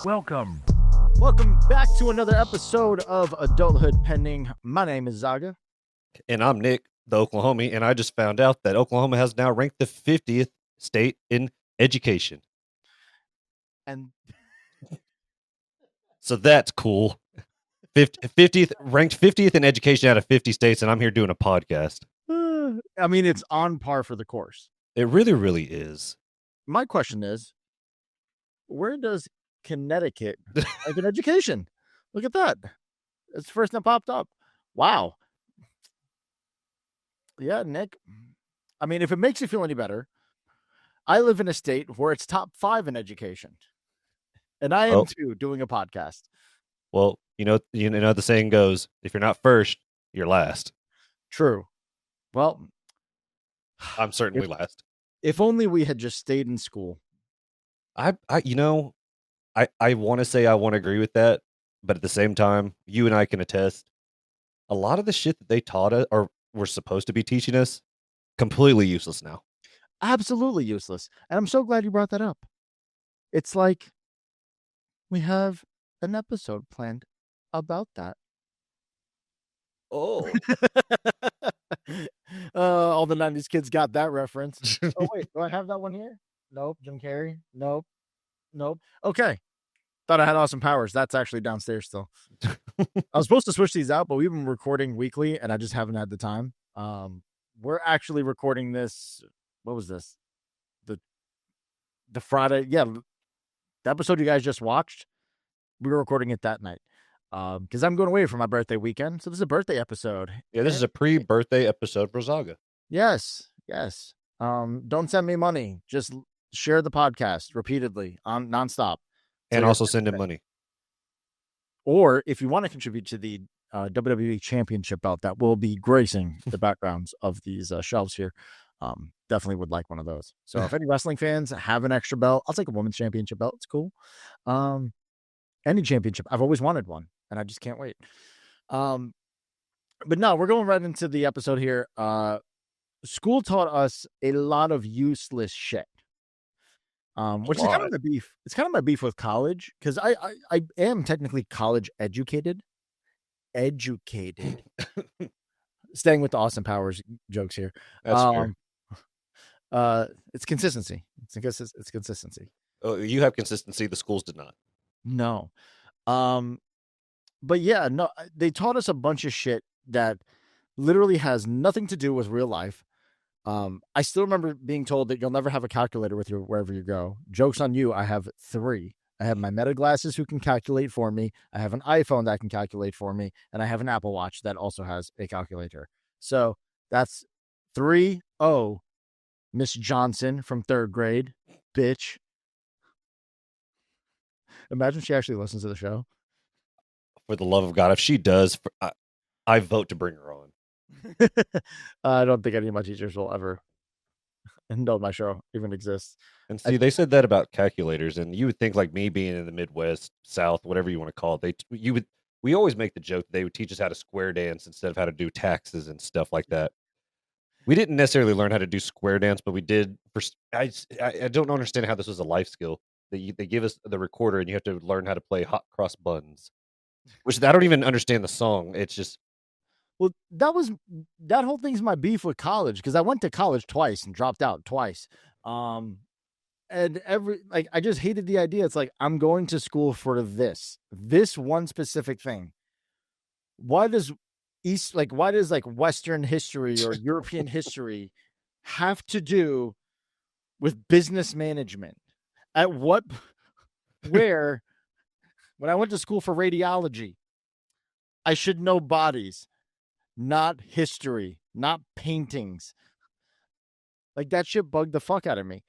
Welcome. Welcome back to another episode of Adulthood Pending. My name is Zaga. And I'm Nick, the Oklahomie, and I just found out that Oklahoma has now ranked the 50th state in education. And So that's cool. 50th, ranked 50th in education out of 50 states, and I'm here doing a podcast. I mean, it's on par for the course. It really, really is. My question is, where does Connecticut rank in education? Look at that. It's the first that popped up. Wow. Yeah, Nick. I mean, if it makes you feel any better, I live in a state where it's top 5 in education. And I am too, doing a podcast. Well, you know the saying goes, if you're not first, you're last. True. Well, I'm certainly last. If only we had just stayed in school. I want to say I want to agree with that, but at the same time, you and I can attest, a lot of the shit that they taught us or were supposed to be teaching us, completely useless now. Absolutely useless. And I'm so glad you brought that up. It's like we have an episode planned about that. Oh. All the 90s kids got that reference. Oh, wait. Do I have that one here? Nope. Jim Carrey? Nope. Okay. Thought I had awesome powers. That's actually downstairs still. I was supposed to switch these out, but we've been recording weekly, and I just haven't had the time. We're actually recording this. What was this? The Friday. Yeah. The episode you guys just watched, we were recording it that night. Because I'm going away for my birthday weekend. So this is a birthday episode. Yeah, this is a pre-birthday episode for Zaga. Yes. Don't send me money. Just share the podcast repeatedly on nonstop. And also send him money. Or if you want to contribute to the WWE Championship belt that will be gracing the backgrounds of these shelves here, definitely would like one of those. So if any wrestling fans have an extra belt, I'll take a women's championship belt. It's cool. Any championship. I've always wanted one, and I just can't wait. But no, we're going right into the episode here. School taught us a lot of useless shit. Which is kind of my beef. It's kind of my beef with college, because I am technically college educated. Staying with the Austin Powers jokes here. That's fair. It's consistency. It's consistency. Oh, you have consistency. The schools did not. No. But yeah, no, they taught us a bunch of shit that literally has nothing to do with real life. I still remember being told that you'll never have a calculator with you wherever you go. Joke's on you. I have 3. I have my Meta glasses who can calculate for me. I have an iPhone that can calculate for me. And I have an Apple Watch that also has a calculator. So that's 3-0, Miss Johnson from 3rd grade. Bitch. Imagine she actually listens to the show. For the love of God, if she does, I vote to bring her on. I don't think any of my teachers will ever know my show even exists. And see, they said that about calculators, and you would think, like me being in the Midwest, South, whatever you want to call it, we always make the joke that they would teach us how to square dance instead of how to do taxes and stuff like that. We didn't necessarily learn how to do square dance, but we did. I don't understand how this was a life skill. They give us the recorder, and you have to learn how to play hot cross buns, which I don't even understand the song. It's just. Well, that whole thing's my beef with college, because I went to college twice and dropped out twice. And I just hated the idea. It's like, I'm going to school for this one specific thing. Why does Western history or European history have to do with business management? When I went to school for radiology, I should know bodies, not history, not paintings. Like, that shit bugged the fuck out of me.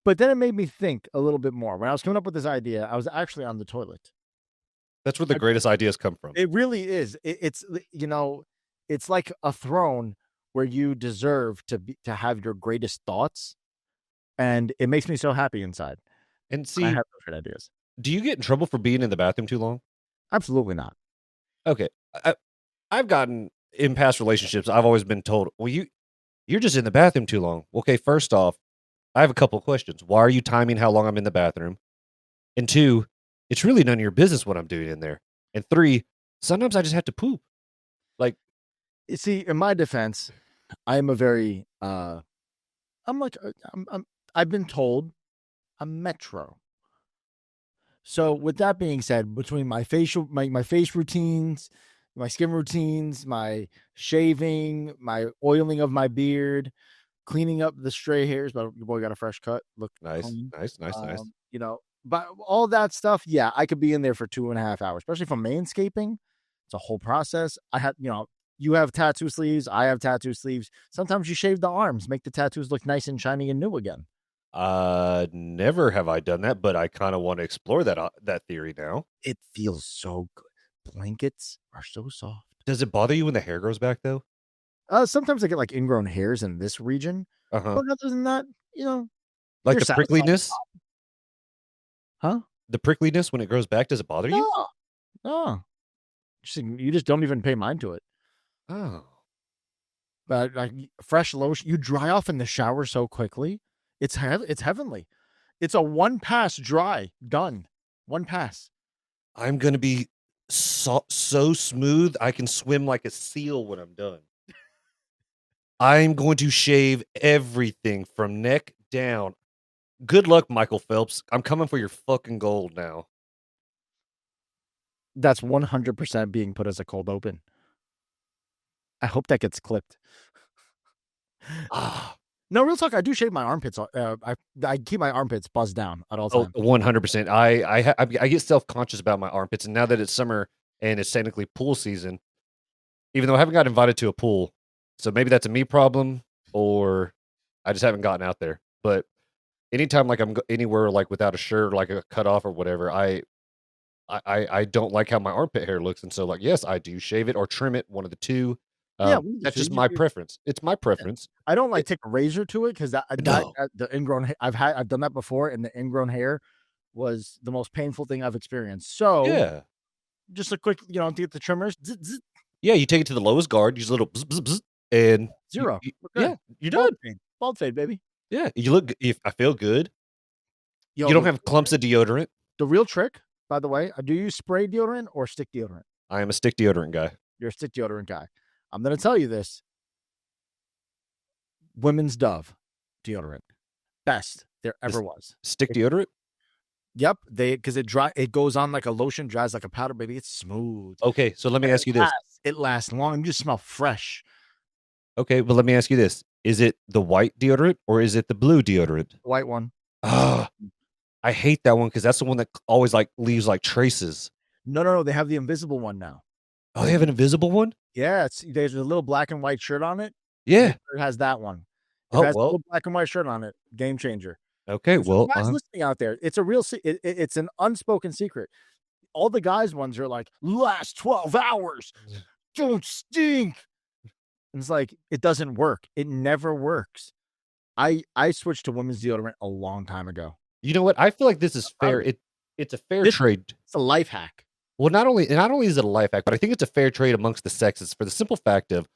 But then it made me think a little bit more. When I was coming up with this idea, I was actually on the toilet. That's where the greatest ideas come from. It really is. It's like a throne where you deserve to have your greatest thoughts, and it makes me so happy inside. And see, I have no great ideas. Do you get in trouble for being in the bathroom too long? Absolutely not. Okay, I've gotten in past relationships. I've always been told, "Well, you're just in the bathroom too long." Okay, first off, I have a couple of questions. Why are you timing how long I'm in the bathroom? And 2, it's really none of your business what I'm doing in there. And 3, sometimes I just have to poop. Like, You see, in my defense, I am a very I'm like I've been told I'm metro. So with that being said, between my face routines, my skin routines, my shaving, my oiling of my beard, cleaning up the stray hairs, but your boy got a fresh cut, look nice, clean. nice, nice, nice. You know, but all that stuff, yeah, I could be in there for 2.5 hours, especially for manscaping. It's a whole process. I had, you have tattoo sleeves, I have tattoo sleeves. Sometimes you shave the arms, make the tattoos look nice and shiny and new again. Never have I done that, but I kind of want to explore that theory now. It feels so good. Blankets are so soft. Does it bother you when the hair grows back though? Sometimes I get like ingrown hairs in this region, Uh-huh. but other than that, you know, Like you're the satisfied. prickliness? Huh? The prickliness when it grows back, does it bother you? No, no. You just don't even pay mind to it. Oh. But like fresh lotion, you dry off in the shower so quickly. It's heavenly. It's a one pass dry, done. One pass. I'm gonna be so smooth, I can swim like a seal when I'm done. I'm going to shave everything from neck down. Good luck, Michael Phelps. I'm coming for your fucking gold now. That's 100% being put as a cold open. I hope that gets clipped. Ah. No, real talk. I do shave my armpits. I keep my armpits buzzed down at all Oh, times. 100%. I get self-conscious about my armpits, and now that it's summer and it's technically pool season, even though I haven't got invited to a pool, so maybe that's a me problem, or I just haven't gotten out there. But anytime like anywhere like without a shirt, like a cut off or whatever, I don't like how my armpit hair looks, and so like yes, I do shave it or trim it, one of the two. Yeah, we That's just just my preference. It's my preference. I don't like It, take a razor to it because that no, the ingrown. I've done that before, and the ingrown hair was the most painful thing I've experienced. So yeah, just a quick, to get the trimmers. Zzz, zzz, yeah. You take it to the lowest guard, use a little bzz, bzz, bzz, and zero. We're yeah, good. you're done. Bald fade, baby. Yeah, you look. If I feel good, Yo, you don't have clumps of deodorant. the real trick, by the way, do you use spray deodorant or stick deodorant? I am a stick deodorant guy. You're a stick deodorant guy. I'm gonna tell you this: Women's Dove deodorant, best there ever This was. stick deodorant. Yep, because it goes on like a lotion, dries like a powder, baby. It's smooth. Okay, so let me ask you this. It lasts long. You just smell fresh. Okay, but let me ask you this: is it the white deodorant or is it the blue deodorant? The white one. Ah, I hate that one because that's the one that always like leaves like traces. No. They have the invisible one now. Oh, they have an invisible one. Yeah, there's a little black and white shirt on it. Make Yeah. sure it has that one. If Oh it has a well. little black and white shirt on it, game changer. Okay. And for the Well. guys listening out there, it's a real. It's an unspoken secret. All the guys ones are like last 12 hours. Don't stink. And it's like it doesn't work. It never works. I switched to women's deodorant a long time ago. You know what? I feel like this is Proud fair. of it. It's a fair This trade. It's a life hack. Well, not only is it a life hack, but I think it's a fair trade amongst the sexes for the simple fact of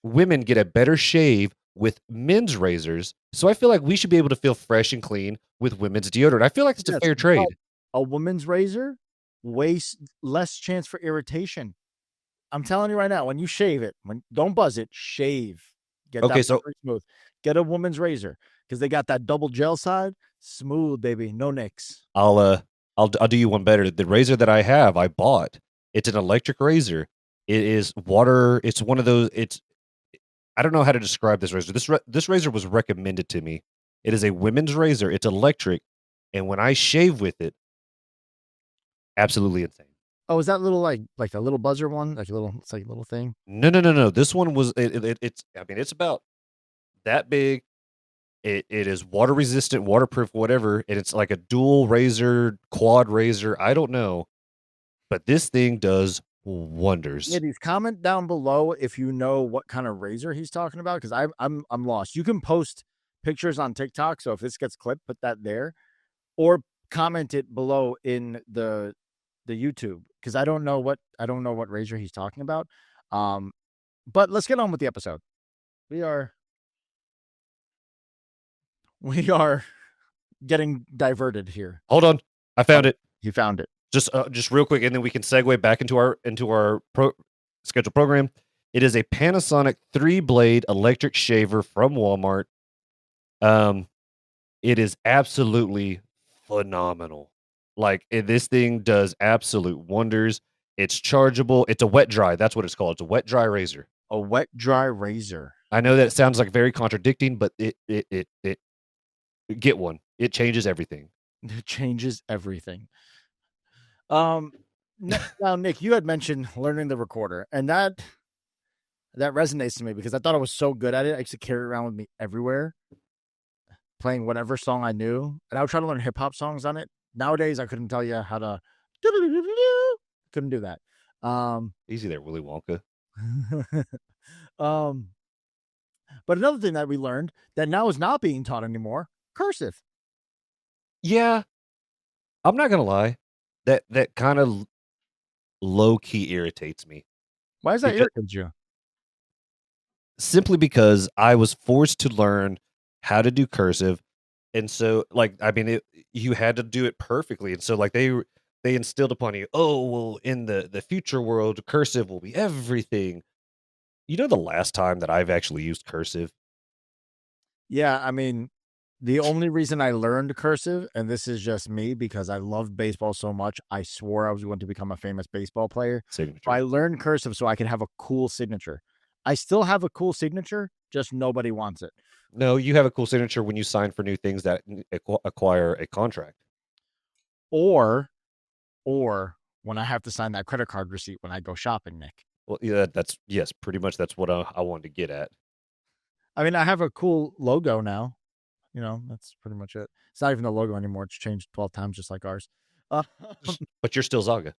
women get a better shave with men's razors. So I feel like we should be able to feel fresh and clean with women's deodorant. I feel like it's a Yes, fair but trade. a woman's razor wastes less chance for irritation. I'm telling you right now, when you shave it, don't buzz it, shave. Get Okay, that so buttery smooth. Get a woman's razor because they got that double gel side, smooth, baby, no nicks. I'll do you one better. The razor that I have, I bought. It's an electric razor. It is water. It's one of those. I don't know how to describe this razor. This razor was recommended to me. It is a women's razor. It's electric, and when I shave with it, absolutely insane. Oh, is that little like a little buzzer one, like a little, it's like a little thing? No, no, no, no. This one was it's. I mean, it's about that big. It is water resistant, waterproof, whatever, and it's like a dual razor, quad razor. I don't know, but this thing does wonders. Ladies, comment down below if you know what kind of razor he's talking about because I'm lost. You can post pictures on TikTok, so if this gets clipped, put that there, or comment it below in the YouTube because I don't know what razor he's talking about. But let's get on with the episode. We are getting diverted here. Hold on, I Oh, found it. you found it. Just real quick, and then we can segue back into our scheduled program. It is a Panasonic 3-blade electric shaver from Walmart. Um, it is absolutely phenomenal. Like, this thing does absolute wonders. It's chargeable. It's a wet dry. That's what it's called. It's a wet dry razor. A wet dry razor. I know that sounds like very contradicting, but it get one. It changes everything. It changes everything. Um, now, Nick, you had mentioned learning the recorder, and that resonates to me because I thought I was so good at it. I used to carry it around with me everywhere, playing whatever song I knew, and I would try to learn hip hop songs on it. Nowadays, I couldn't tell you how to. Couldn't do that. Easy there, Willy Wonka. um, but another thing that we learned that now is not being taught anymore: cursive. Yeah, I'm not gonna lie. That kind of low key irritates me Why does that because irritate you? simply because I was forced to learn how to do cursive, and so like I mean, you had to do it perfectly, and so like they instilled upon you, oh well, in the future world, cursive will be everything. You know, the last time that I've actually used cursive, Yeah, I mean, the only reason I learned cursive, and this is just me because I loved baseball so much, I swore I was going to become a famous baseball player. So I signature. learned cursive so I could have a cool signature. I still have a cool signature, just nobody wants it. No, you have a cool signature when you sign for new things that acquire a contract. Or, or when I have to sign that credit card receipt when I go shopping, Nick. Well, yeah, that's yes, pretty much that's what I wanted to get at. I mean, I have a cool logo now. That's pretty much it. It's not even the logo anymore. It's changed 12 times, just like ours. Uh, But you're still Zaga.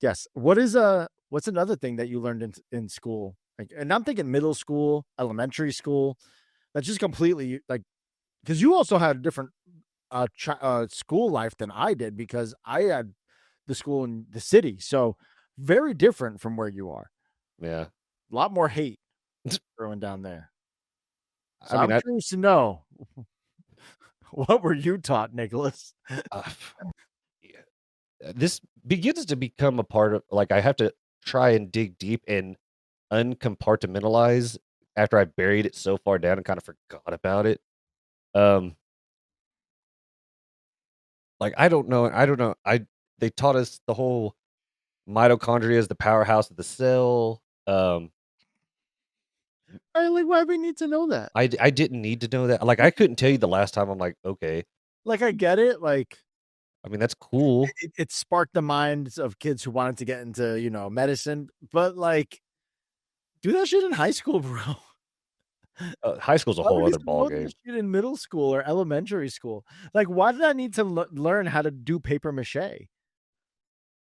yes. What's another thing that you learned in school? Like, and I'm thinking middle school, elementary school. That's just completely like because you also had a different school life than I did because I had the school in the city, so very different from where you are. Yeah. A lot more hate growing down there. I So mean, I'm curious to know what were you taught, Nicholas? uh, yeah, this begins to become a part of like I have to try and dig deep and uncompartmentalize after I buried it so far down and kind of forgot about it. Um, like I don't know. They taught us the whole mitochondria is the powerhouse of the cell. Like, why do we need to know that? I didn't need to know that. Like I couldn't tell you the last time. I'm like, okay. Like, I get it. Like, I mean, that's cool. it sparked the minds of kids who wanted to get into medicine, but like, do that shit in high school, bro. High school's a Why whole would you other still ball know that game. shit in middle school or elementary school? Like, why did I need to learn how to do paper mache?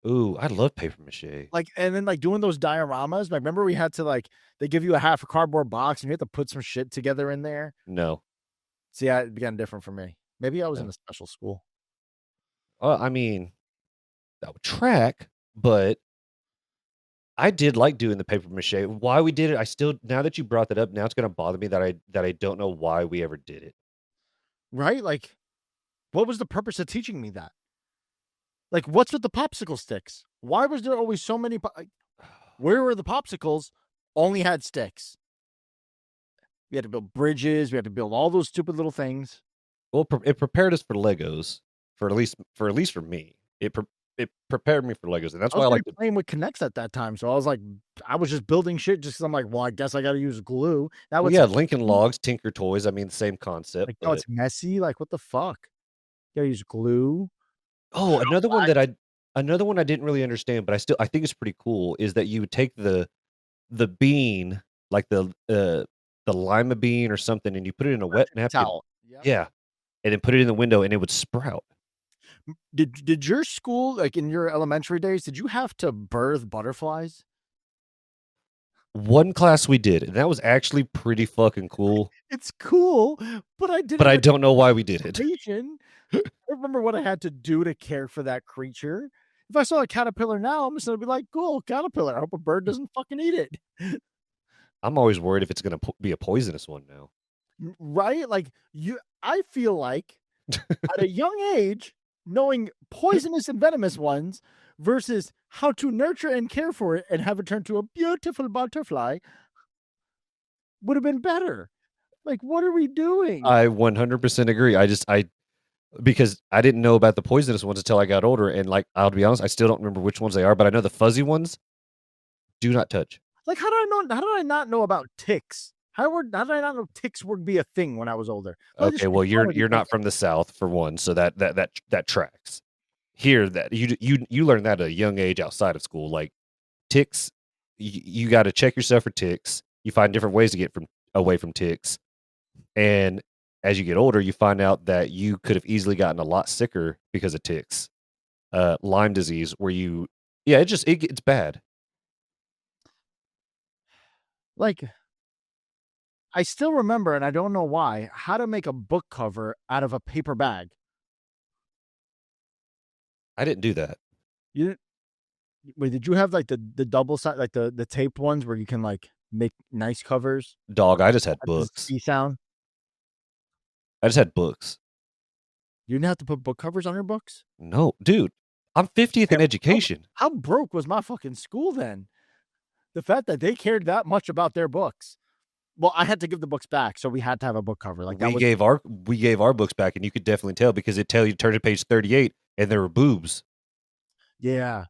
Ooh, I love paper mache. Like, and then like doing those dioramas. Like, remember we had to like they give you a half a cardboard box and you had to put some shit together in there. No, See, yeah, it began different for me. Maybe I was in no. a special school. I mean, that would track, but I did like doing the paper mache. Why we did it, I still now that you brought that up, now it's gonna bother me that I don't know why we ever did it. Right? Like, what was the purpose of teaching me that? Like, what's with the popsicle sticks? Why was there always so many? Where were the popsicles? Only had sticks. We had to build bridges. We had to build all those stupid little things. Well, it prepared us for Legos, for at least for me. It prepared me for Legos, and that's I why was I already like to. playing with Connects at that time, so I was like, I was just building shit just because I'm like, well, I guess I got to use glue. Now Well, it's yeah, Lincoln Logs, Tinker Toys. I mean, same concept, like, no, but it's messy. Like, what the fuck? You gotta use glue. oh, another one I didn't really understand, but I think it's pretty cool is that you would take the bean, like the lima bean or something, and you put it in a wet Paper napkin. towel. Yep. Yeah, and then put it in the window, and it would sprout. Did your school, like in your elementary days, did you have to birth butterflies? One class we did, and that was actually pretty fucking cool, It's cool, but I did but it I with don't know why we did it. Asian. I remember what I had to do to care for that creature. If I saw a caterpillar now, I'm just gonna be like, "Cool, caterpillar. I hope a bird doesn't fucking eat it." I'm always worried if it's gonna be a poisonous one now. Right? Like I feel like at a young age, knowing poisonous and venomous ones versus how to nurture and care for it and have it turn to a beautiful butterfly would have been better. Like, what are we doing? I 100% agree. Because I didn't know about the poisonous ones until I got older, and, like, I'll be honest, I still don't remember which ones they are, but I know the fuzzy ones, do not touch. Like, how did I not know about ticks? How did I not know ticks would be a thing when I was older? Well, I just Okay, well, saw it you're because not from the South, for one, so that tracks. Here, that you learn that at a young age outside of school, like, ticks, you gotta check yourself for ticks. You find different ways to get away from ticks, and as you get older, you find out that you could have easily gotten a lot sicker because of ticks. Lyme disease where you yeah, it gets bad. like I still remember, and I don't know why, how to make a book cover out of a paper bag. I didn't do that. You didn't, wait, did you have like the double side, like the taped ones where you can like make nice covers? Dog, I just had That does books. the sound. I just had books. You didn't have to put book covers on your books. No, dude, I'm 50th in Damn, education. how broke was my fucking school then? The fact that they cared that much about their books. Well, I had to give the books back, so we had to have a book cover. Like that was We gave our books back, and you could definitely tell because it tell you turn to page 38 and there were boobs. yeah.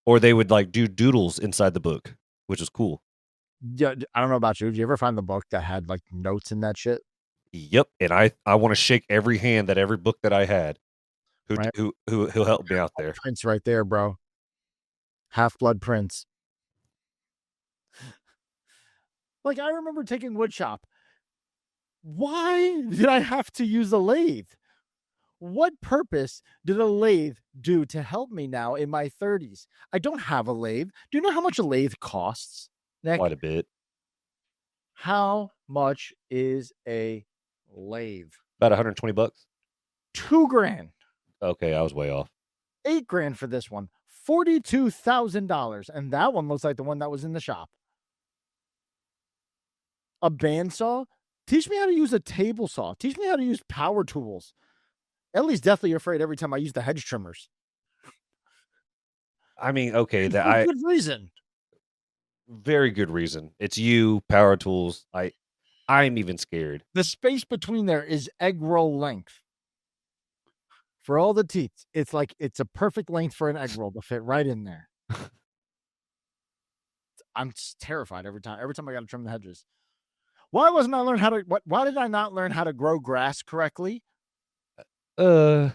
Or they would like do doodles inside the book, which was cool. Yeah, I don't know about you. Did you ever find the book that had like notes in that shit? Yep. And I want to shake every hand that every book that I had Right, who helped me out there. Prince right there, bro. Half Blood Prince. Like I remember taking woodshop. Why did I have to use a lathe? What purpose did a lathe do to help me now in my 30s? I don't have a lathe. Do you know how much a lathe costs, Quite Nick? a bit. How much is a lathe? About 120 bucks. $2,000. Okay, I was way off. $8,000 for this one. $42,000. And that one looks like the one that was in the shop. A bandsaw? Teach me how to use a table saw. Teach me how to use power tools. Ellie's deathly afraid every time I use the hedge trimmers. I mean, okay, And that for I good reason. very good reason. It's you, power tools. I'm even scared. The space between there is egg roll length. For all the teeth, it's like it's a perfect length for an egg roll to fit right in there. I'm terrified every time. Every time I got to trim the hedges. Why wasn't I learn how to? Why did I not learn how to grow grass correctly? Uh,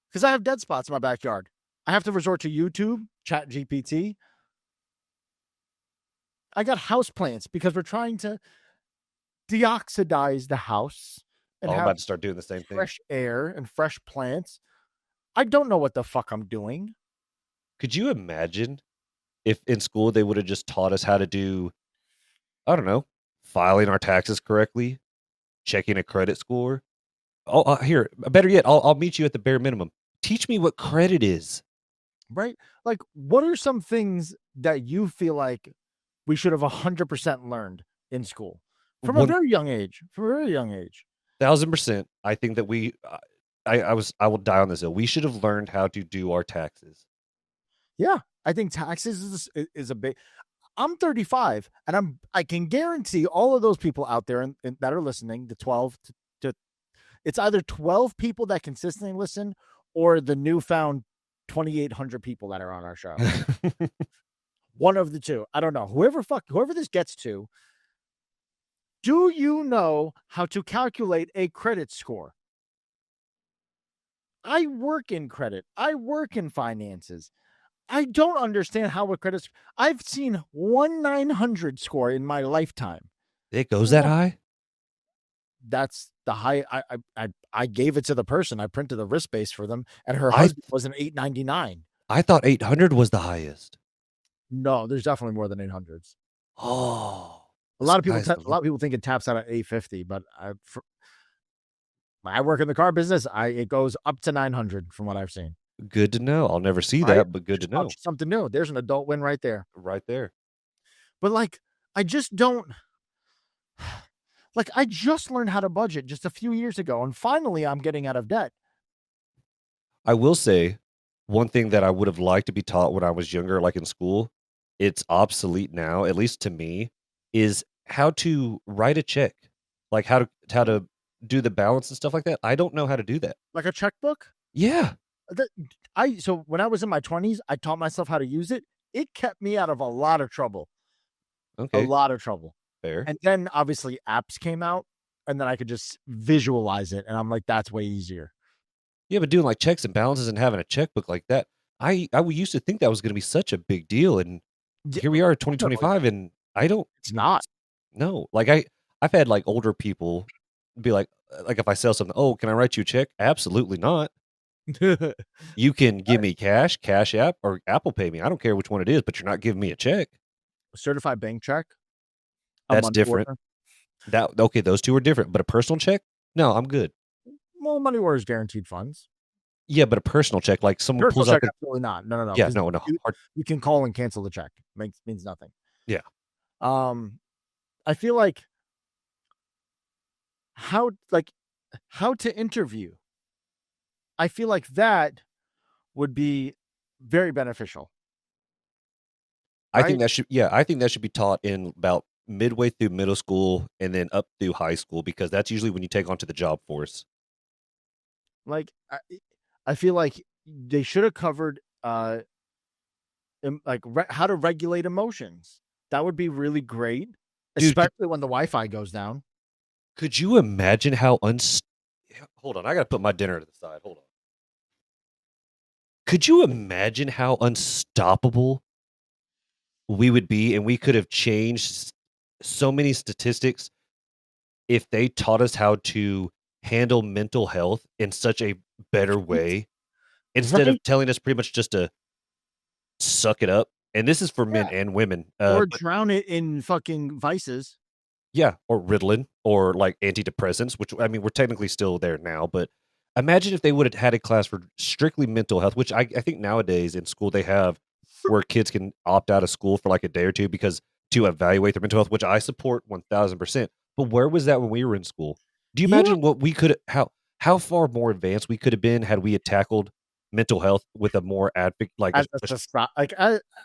Because I have dead spots in my backyard. I have to resort to YouTube, Chat GPT. I got house plants because we're trying to deoxidize the house and I'm have about to start doing the same thing. fresh air and fresh plants. I don't know what the fuck I'm doing. Could you imagine if in school they would have just taught us how to do, I don't know, filing our taxes correctly, checking a credit score? Oh, here, better yet, I'll meet you at the bare minimum. Teach me what credit is. Right? Like, what are some things that you feel like we should have 100% learned in school from a very young age? From a very young age. 1,000%. I think that I will die on this hill. We should have learned how to do our taxes. Yeah, I think taxes is a big. I'm 35, and I can guarantee all of those people out there that are listening, the 12 to it's either 12 people that consistently listen or the newfound 2,800 people that are on our show. One of the two. I don't know. Whoever this gets to, do you know how to calculate a credit score? I work in credit. I work in finances. I don't understand how a credit. I've seen 1,900 score in my lifetime. It goes that high? That's the high. I gave it to the person. I printed the wrist base for them, and her husband was an 899. I thought 800 was the highest. No, there's definitely more than 800s. Oh, A lot of people think it taps out at 850, but I work in the car business. It goes up to 900 from what I've seen. Good to know. I'll never see Right? that, but good to know. Something new. There's an adult win right there. Right there. But like, I just don't. Like, I just learned how to budget just a few years ago, and finally I'm getting out of debt. I will say one thing that I would have liked to be taught when I was younger, like in school, it's obsolete now, at least to me, is how to write a check, like how to do the balance and stuff like that. I don't know how to do that. Like a checkbook? Yeah. The so when I was in my 20s, I taught myself how to use it. It kept me out of a lot of trouble. A Okay. lot of trouble. Fair. And then obviously apps came out and then I could just visualize it and I'm like that's way easier. Yeah, but doing like checks and balances and having a checkbook like that, I used to think that was going to be such a big deal, and Yeah, here we are, ultimately, 2025, and I don't it's not. know. Like I've had like older people be like if I sell something, oh, can I write you a check? Absolutely not. You can give me cash, Cash App, or Apple Pay me. I don't care which one it is, but you're not giving me a check. Certified bank check, a That's money different. order. That okay, those two are different. But a personal check, no, I'm good. Well, money order is guaranteed funds. Yeah, but a personal check, like someone Personal pulls out check, the absolutely not. No, no, no. yeah, Because no, no, hard, you can call and cancel the check. Means nothing. yeah. Um, I feel how like how to interview. I feel like that would be very beneficial, right? I think that should be taught in about midway through middle school and then up through high school because that's usually when you take onto the job force. Like I feel like they should have covered how to regulate emotions. That would be really great, Dude, especially when the Wi-Fi goes down. could you imagine how hold on, I gotta put my dinner to the side. Hold on. Could you imagine how unstoppable we would be and we could have changed so many statistics if they taught us how to handle mental health in such a better way instead of Right? telling us pretty much just to suck it up. And this is for men Yeah. and women. Or But drown it in fucking vices. yeah, or Ritalin or like antidepressants, which I mean, we're technically still there now, but imagine if they would have had a class for strictly mental health, which I think nowadays in school they have where kids can opt out of school for like a day or two because to evaluate their mental health, which I support 1000%. But where was that when we were in school? Do you Yeah. imagine what we could how far more advanced we could have been had we had tackled mental health with a more advocate like As a society,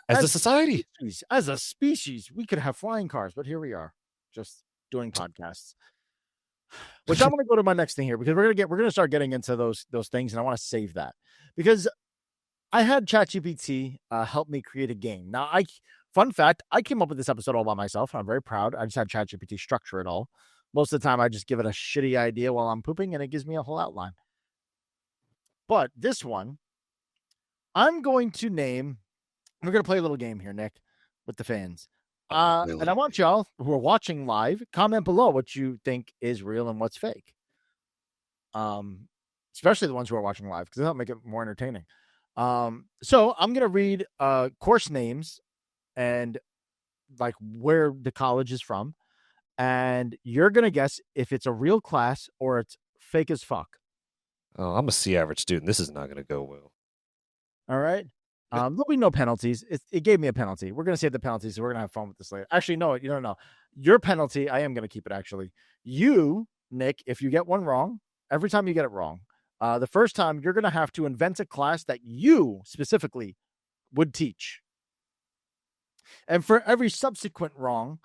as a society? as a species, we could have flying cars, but here we are, just doing podcasts. Which I'm going to go to my next thing here because we're going to start getting into those things, and I want to save that because I had ChatGPT help me create a game. Now, fun fact, I came up with this episode all by myself. I'm very proud. I just had ChatGPT structure it all. Most of the time, I just give it a shitty idea while I'm pooping, and it gives me a whole outline. But this one, I'm going to name. We're going to play a little game here, Nick, with the fans. I'm And I willing. want y'all who are watching live comment below what you think is real and what's fake. Um, Especially the ones who are watching live because that'll make it more entertaining. So I'm gonna read course names and like where the college is from, and you're gonna guess if it's a real class or it's fake as fuck. Oh, I'm a C average student. This is not going to go well. All right. There'll be no penalties. It gave me a penalty. We're gonna save the penalties, so we're gonna have fun with this later. Actually, no, you don't know. Your penalty, I am gonna keep it actually. You, Nick, if you get one wrong, every time you get it wrong, the first time you're gonna have to invent a class that you specifically would teach. And for every subsequent wrong,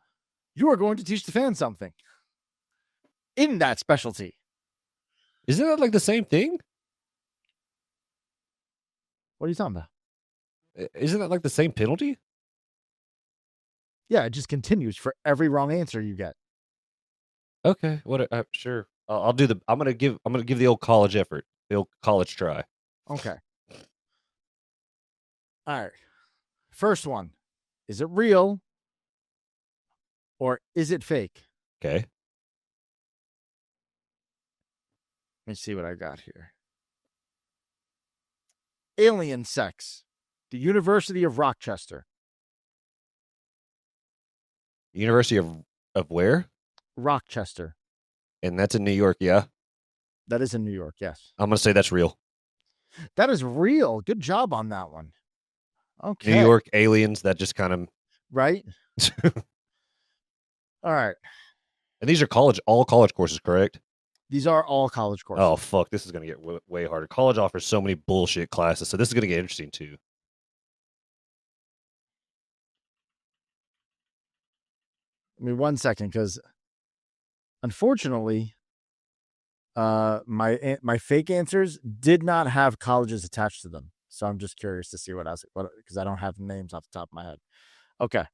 you are going to teach the fans something in that specialty. Isn't that like the same thing? What are you talking about? Isn't that like the same penalty? Yeah, it just continues for every wrong answer you get. Okay, what? Sure. I'll do the. I'm gonna give the old college effort, the old college try. Okay. All right. First one. Is it real or is it fake? Okay. Let me see what I got here. Alien sex. The University of Rochester. University of where? Rochester. And that's in New York. Yeah, That is in New York. Yes. I'm gonna say that's real. That is real. Good job on that one. New Okay. York aliens. That just kind of. Right. And All right. these are all college courses, correct? These are all college Oh courses. fuck, this is gonna get way harder. College offers so many bullshit classes, so this is gonna get interesting too. I mean, 1 second, because unfortunately, my fake answers did not have colleges attached to them. So I'm just curious to see what else, because I don't have names off the top of my head. Okay.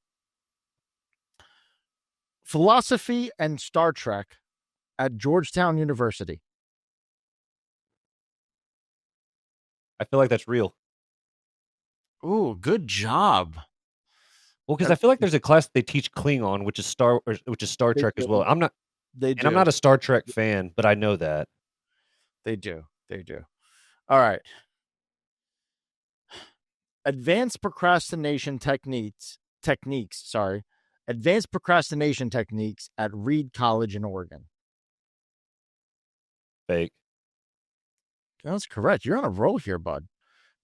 Philosophy and Star Trek at Georgetown University. I feel like that's real. Ooh, good job. Well, because I feel like there's a class that they teach Klingon, which is Star They Trek as well. do. They I'm do. not a Star Trek fan, but I know that. They do. They do. All right. Advanced procrastination techniques, sorry. Advanced procrastination techniques at Reed College in Oregon. Fake. That's correct. You're on a roll here, bud.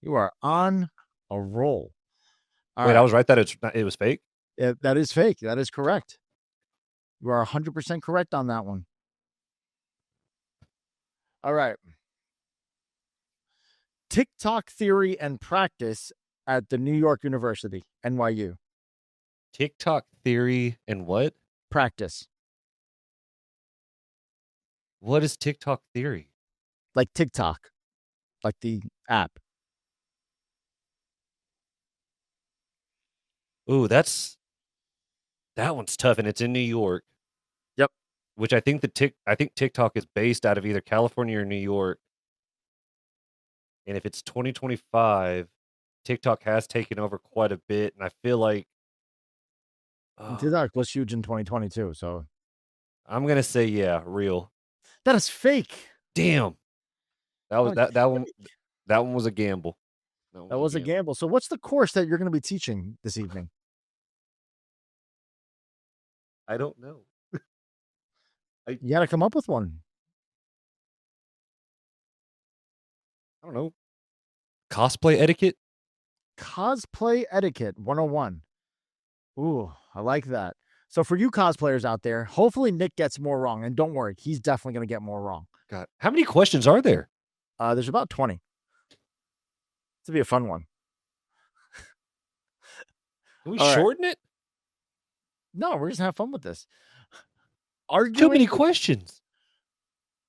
You are on a roll. All Wait, I right. was right that it was fake. That is fake. That is correct. You are 100% correct on that one. All right. TikTok theory and practice at the New York University, NYU. TikTok theory and what? Practice. What is TikTok theory? Like TikTok, like the app. Ooh, that one's tough, and it's in New York, Yep. which I think TikTok is based out of either California or New York. And if it's 2025, TikTok has taken over quite a bit, and I feel like oh, TikTok was huge in 2022. So I'm gonna say yeah, real. that is fake. Damn, that was Okay. that one was a gamble. That one That was a was a gamble. gamble. So what's the course that you're going to be teaching this evening? I don't know. I You got to come up with one. I don't know. Cosplay etiquette. Cosplay etiquette 101. Ooh, I like that. So for you cosplayers out there, hopefully Nick gets more wrong. And don't worry, he's definitely going to get more wrong. God, how many questions are there? There's about 20. This will be a fun one. Can we All right. shorten it? No, we're just gonna have fun with this. Too many Arguing with, questions.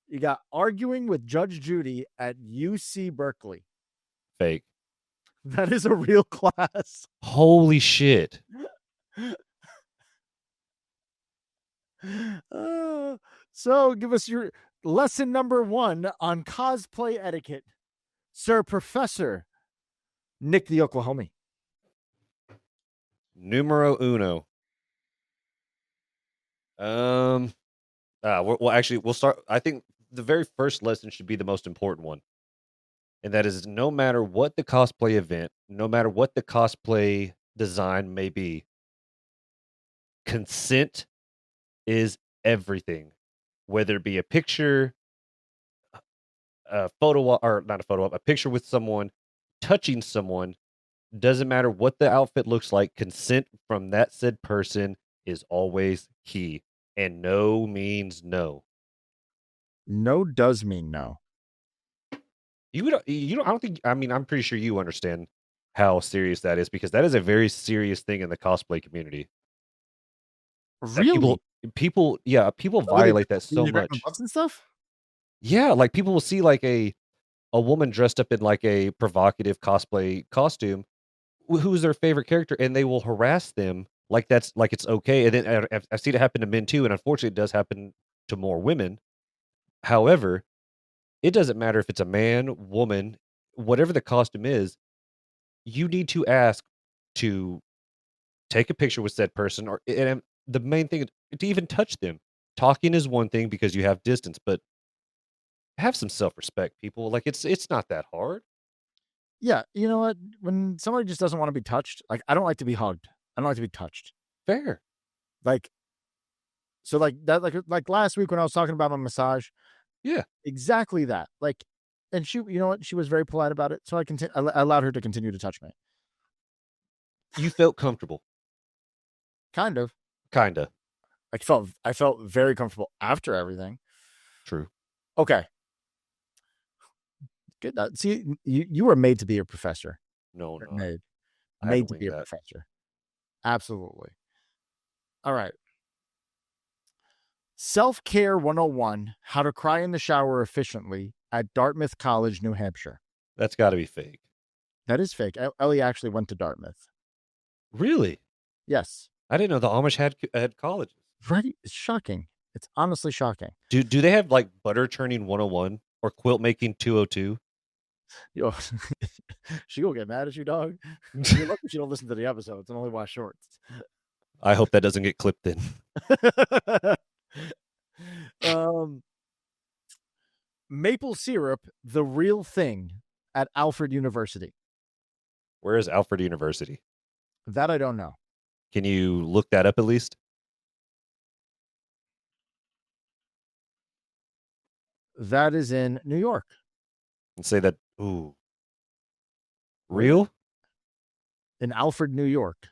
you got arguing with Judge Judy at UC Berkeley. Fake. That is a real class. Holy shit. So give us your lesson number 1 on cosplay etiquette, Sir Professor Nick the Oklahoma. Numero uno. Well, actually, we'll start. I think the very first lesson should be the most important one, and that is no matter what the cosplay event, no matter what the cosplay design may be, consent is everything. Whether it be a picture, a photo, or not a photo op, a picture with someone, touching someone, doesn't matter what the outfit looks like, consent from that said person is always key. And no means no. No does mean no. You don't I don't think I mean, I'm pretty sure you understand how serious that is because that is a very serious thing in the cosplay community. That Really? people When they violate that so grab much. gloves and stuff? Yeah, like people will see like a woman dressed up in like a provocative cosplay costume who's their favorite character and they will harass them like that's like it's okay. And then I've seen it happen to men too, and unfortunately, it does happen to more women. However, it doesn't matter if it's a man, woman, whatever the costume is, you need to ask to take a picture with said person, or and the main thing to even touch them. Talking is one thing because you have distance, but have some self respect, people. Like it's not that hard. Yeah, you know what? When somebody just doesn't want to be touched, like I don't like to be hugged. I don't like to be touched. Fair. Like so like that like last week when I was talking about my massage, Yeah. exactly that. Like and she you know what? She was very polite about it. So I allowed her to continue to touch me. You felt comfortable. Kind of. Kinda. I felt very comfortable after everything. True. Okay, good. See, you were made to be a professor. No, You're not. I had to made to wing be a that. professor. Absolutely. All right. Self Care 101: How to Cry in the Shower Efficiently at Dartmouth College, New Hampshire. That's got to be fake. That is fake. Ellie actually went to Dartmouth. Really? Yes. I didn't know the Amish had colleges. Right? It's shocking. It's honestly shocking. Do they have like butter churning 101 or quilt making 202? Yo, she gonna get mad at you, dog. You're lucky she don't listen to the episodes and only watch shorts. I hope that doesn't get clipped in. um, Maple syrup, the real thing at Alfred University. Where is Alfred University? That I don't know. Can you look that up at least That is in New York. and say that? Ooh, Where? real, In Alfred, New York.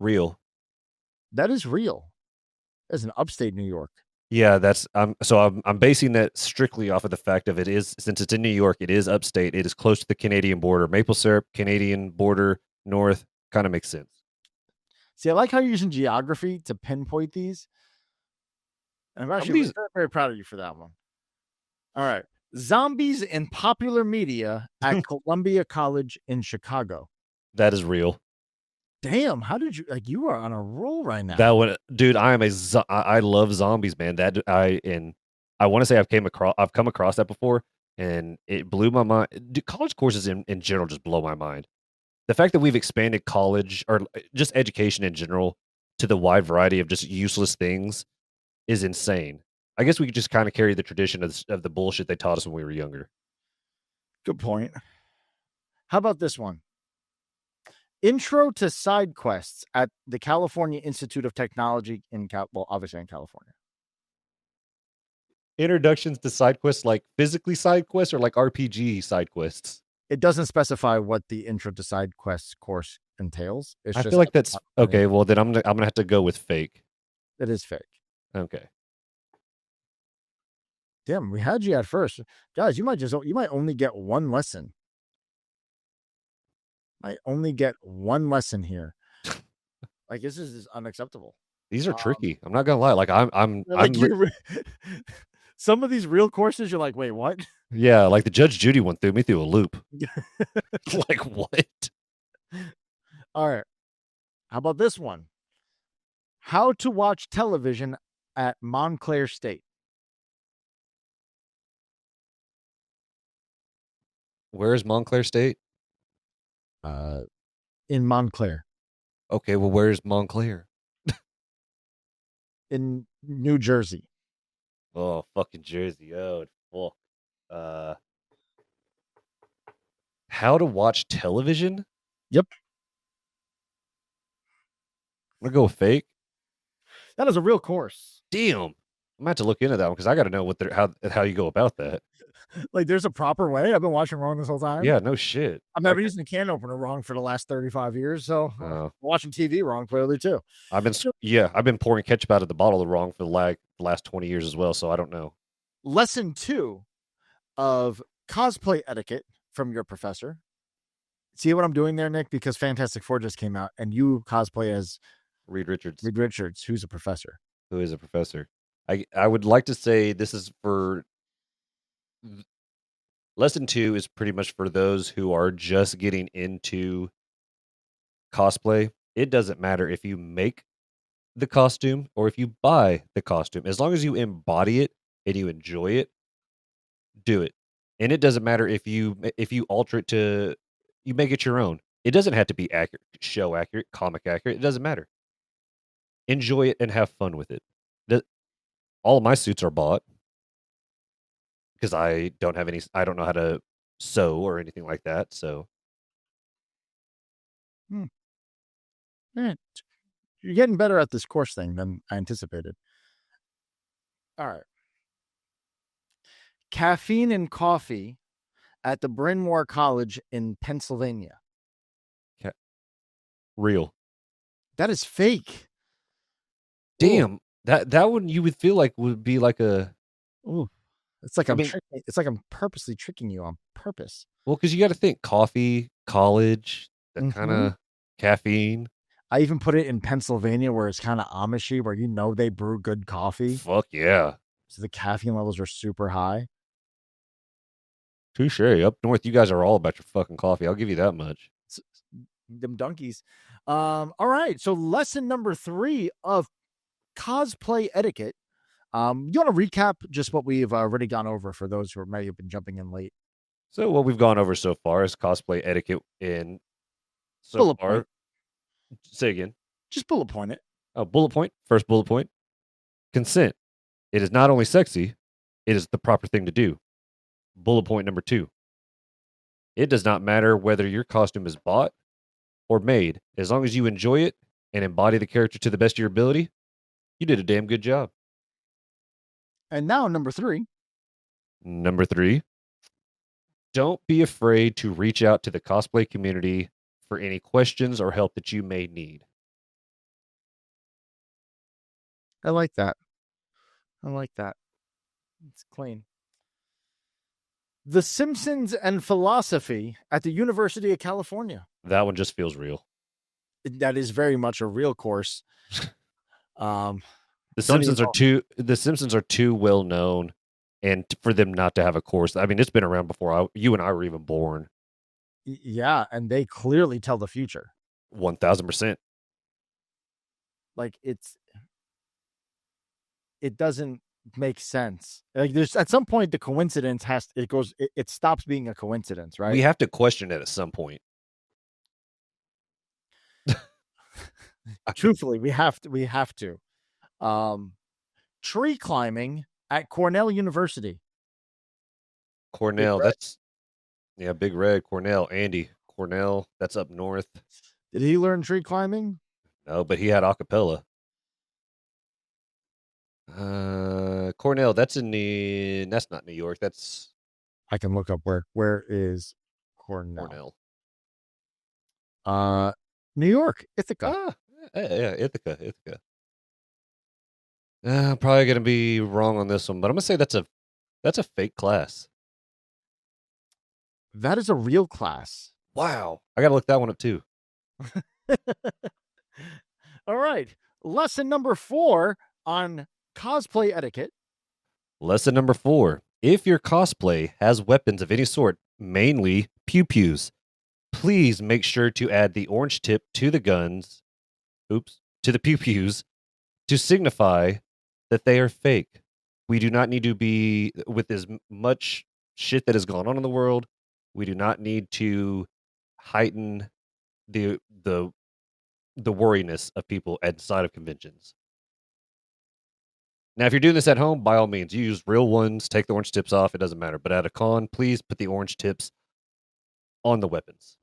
real. That is real. That's in upstate New York. Yeah, that's I'm basing that strictly off of the fact of it is since it's in New York, it is upstate, it is close to the Canadian border. Maple syrup, Canadian border, north, kind of makes sense. See, I like how you're using geography to pinpoint these. And I'm actually very, very proud of you for that one. All right. Zombies in popular media at Columbia College in Chicago. That is real. Damn, how did you like? You are on a roll right now. That one, dude. I love zombies, man. I want to say I've come across that before, and it blew my mind. Dude, college courses in general just blow my mind. The fact that we've expanded college or just education in general to the wide variety of just useless things is insane. I guess we could just kind of carry the tradition of the bullshit they taught us when we were younger. Good point. How about this one? Intro to side quests at the California Institute of Technology obviously in California. Introductions to side quests, like physically side quests or like RPG side quests. It doesn't specify what the intro to side quests course entails. It's I just feel like that's okay. Well, then I'm gonna have to go with fake. It is fake. Okay. Damn, we had you at first, guys. You might only get one lesson. I only get one lesson here. Like this is unacceptable. These are tricky. I'm not gonna lie. Like I'm some of these real courses, you're like, wait, what? Yeah, like the Judge Judy one threw me through a loop. Like what? All right. How about this one? How to watch television at Montclair State. Where is Montclair State? In Montclair. Okay, well, where's Montclair? In New Jersey. Oh, fucking Jersey. Oh, fuck. Uh, how to watch television? Yep. I'm gonna go with fake. That is a real course. Damn. I'm gonna have to look into that one because I got to know how you go about that. Like, there's a proper way. I've been watching wrong this whole time. Yeah, no shit. I've never used a can opener wrong for the last 35 years, so watching TV wrong clearly too. I've been pouring ketchup out of the bottle wrong for the last 20 years as well, so I don't know. Lesson 2 of cosplay etiquette from your professor. See what I'm doing there, Nick? Because Fantastic Four just came out, and you cosplay as Reed Richards. Reed Richards, who's a professor. Who is a professor? I would like to say this is for lesson 2 is pretty much for those who are just getting into cosplay. It doesn't matter if you make the costume or if you buy the costume. As long as you embody it and you enjoy it, do it. And it doesn't matter if you alter it to you make it your own. It doesn't have to be accurate, show accurate, comic accurate. It doesn't matter. Enjoy it and have fun with it. All of my suits are bought because I don't know how to sew or anything like that. So, Man, you're getting better at this course thing than I anticipated. All right. Caffeine and coffee at the Bryn Mawr College in Pennsylvania. Real. That is fake. Damn. Ooh. That one you would feel like would be like a Ooh. It's like I mean, I'm purposely tricking you on purpose. well, because you got to think coffee, college, that kind Mm-hmm. of caffeine. I even put it in Pennsylvania where it's kind of Amishy, where they brew good coffee. Fuck yeah. So the caffeine levels are super high. Touche. Up north, you guys are all about your fucking coffee. I'll give you that much. It's, them donkeys. All right. So lesson number 3 of cosplay etiquette. You want to recap just what we've already gone over for those who may have been jumping in late? So what we've gone over so far is cosplay etiquette in so Bullet point. far. Say again. Just bullet point it. Oh, bullet point. First bullet point. Consent. It is not only sexy, it is the proper thing to do. Bullet point number 2. It does not matter whether your costume is bought or made, as long as you enjoy it and embody the character to the best of your ability, you did a damn good job. And now number 3. Number 3, don't be afraid to reach out to the cosplay community for any questions or help that you may need. I like that. I like that. It's clean. The Simpsons and Philosophy at the University of California. That one just feels real. That is very much a real course. Um, The Don't even Simpsons are too well known and for them not to have a course. I mean, it's been around before you and I were even born. yeah, and they clearly tell the future. 1000%. Like it doesn't make sense. Like there's at some point the coincidence it stops being a coincidence, We right? have to question it at some point. Truthfully, we have to. Um, tree climbing at Cornell University. Big Cornell, Red. that's yeah, Big Red, Cornell, Andy, Cornell, that's up north. Did he learn tree climbing? No, but he had acapella. Cornell, that's not New York, that's I can look up where is Cornell. Cornell. Uh, New York, Ithaca. Ah, yeah, Ithaca. I'm probably gonna be wrong on this one, but I'm gonna say that's a fake class. That is a real class. Wow, I gotta look that one up too. All right. Lesson number 4 on cosplay etiquette. Lesson number 4: if your cosplay has weapons of any sort, mainly pew pews, please make sure to add the orange tip to the guns. Oops, to the pew pews to signify that they are fake. We do not need to be with as much shit that has gone on in the world. We do not need to heighten the the the worriness of people outside of conventions. Now, if you're doing this at home, by all means, you use real ones. Take the orange tips off. It doesn't matter. But at a con, please put the orange tips on the weapons.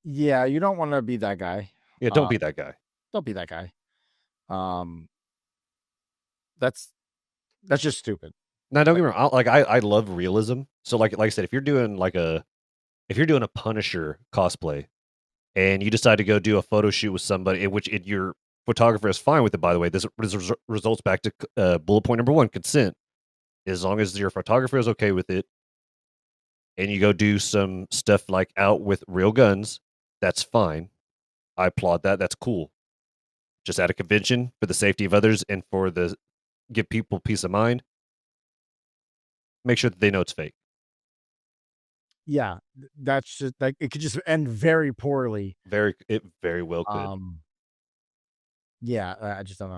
Yeah, you don't want to be that guy. Yeah, don't be that guy. Don't be that guy. Um, that's just stupid. Now, don't get me wrong. I love realism. So like I said, if you're doing a Punisher cosplay and you decide to go do a photo shoot with somebody, in which your photographer is fine with it. By the way, this results back to bullet point number 1: consent. As long as your photographer is okay with it, and you go do some stuff like out with real guns, that's fine. I applaud that. That's cool. Just at a convention for the safety of others and for the give people peace of mind. Make sure that they know it's fake. Yeah, that's just like it could just end very poorly. It very well could. Yeah, I just don't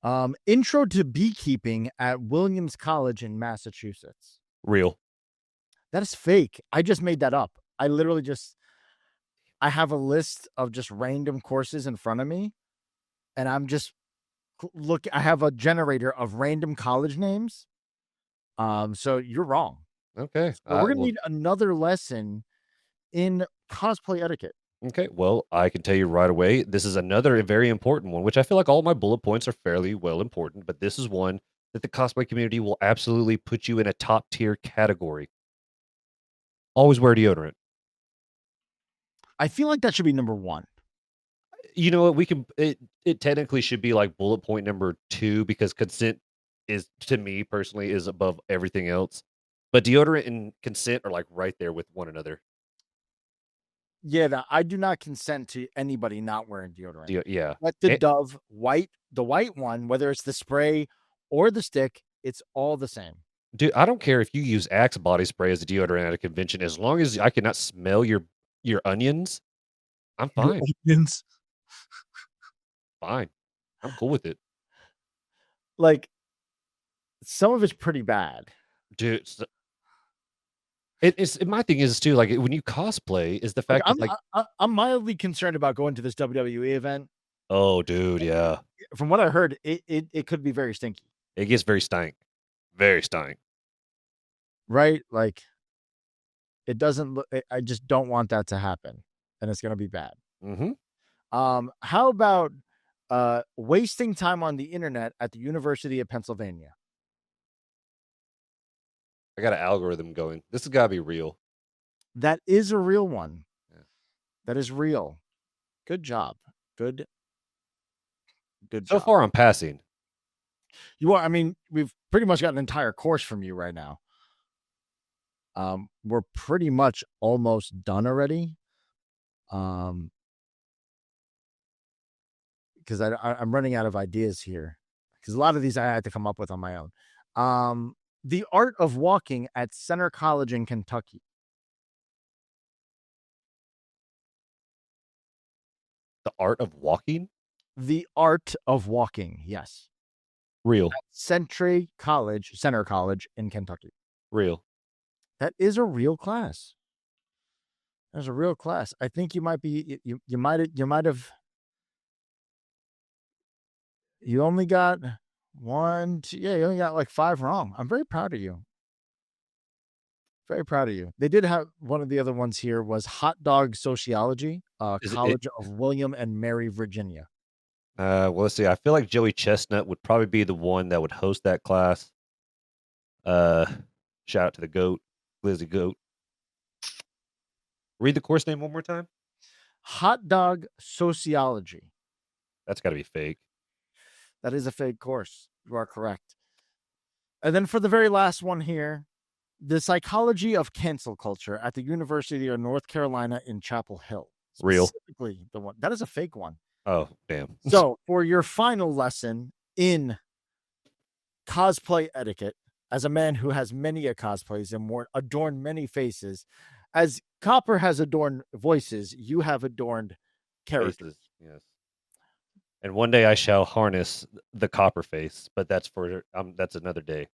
know. Intro to beekeeping at Williams College in Massachusetts. Real. That is fake. I just made that up. I literally I have a list of just random courses in front of me, and I'm just I have a generator of random college names. So you're wrong. Okay. So we're gonna need another lesson in cosplay etiquette. Okay. Well, I can tell you right away. This is another very important one, which I feel like all my bullet points are fairly well important, but this is one that the cosplay community will absolutely put you in a top tier category. Always wear deodorant. I feel like that should be number 1. You know what? It technically should be like bullet point number 2 because consent is, to me personally, is above everything else. But deodorant and consent are like right there with one another. Yeah, I do not consent to anybody not wearing deodorant. Yeah. But the Dove the white one, whether it's the spray or the stick, it's all the same. Dude, I don't care if you use Axe body spray as a deodorant at a convention, as long as I cannot smell your onions, I'm Your fine. onions. Fine. I'm cool with it. Like, some of it's pretty bad. Dude, it's my thing is too, like, when you cosplay is the Like, fact that, like, I'm mildly concerned about going to this WWE event. oh, dude, yeah. From what I heard, it could be very stinky. It gets very stank. Very stank. Right? Like, it doesn't look I just don't want that to happen, and it's gonna be bad. Mhm. How about wasting time on the internet at the University of Pennsylvania? I got an algorithm going. This has gotta be real. That is a real one. Yeah. That is real. Good job. Good So job. far, I'm passing. You are, I mean, we've pretty much got an entire course from you right now. We're pretty much almost done already. Because I'm running out of ideas here. Because a lot of these I had to come up with on my own. The art of walking at Center College in Kentucky. The art of walking? The art of walking, yes. Real. Center College in Kentucky. Real. That is a real class. There's a real class. I think you might be you might have you only got one, two, yeah, you only got like 5 wrong. I'm very proud of you. Very proud of you. They did have one of the other ones here was hot dog sociology, Is it College of William and Mary, Virginia. well, let's see. I feel like Joey Chestnut would probably be the one that would host that class. Uh, shout out to the goat, Lizzie Goat. Read the course name one more time. Hot dog sociology. That's got to be fake. That is a fake course. You are correct. And then for the very last one here, the psychology of cancel culture at the University of North Carolina in Chapel Hill. Real. Specifically, the one that is a fake one. Oh, damn. So, for your final lesson in cosplay etiquette, as a man who has many a cosplays and adorned many faces, as Copper has adorned voices, you have adorned characters. Faces, yes. And one day I shall harness the copper face, but that's another day.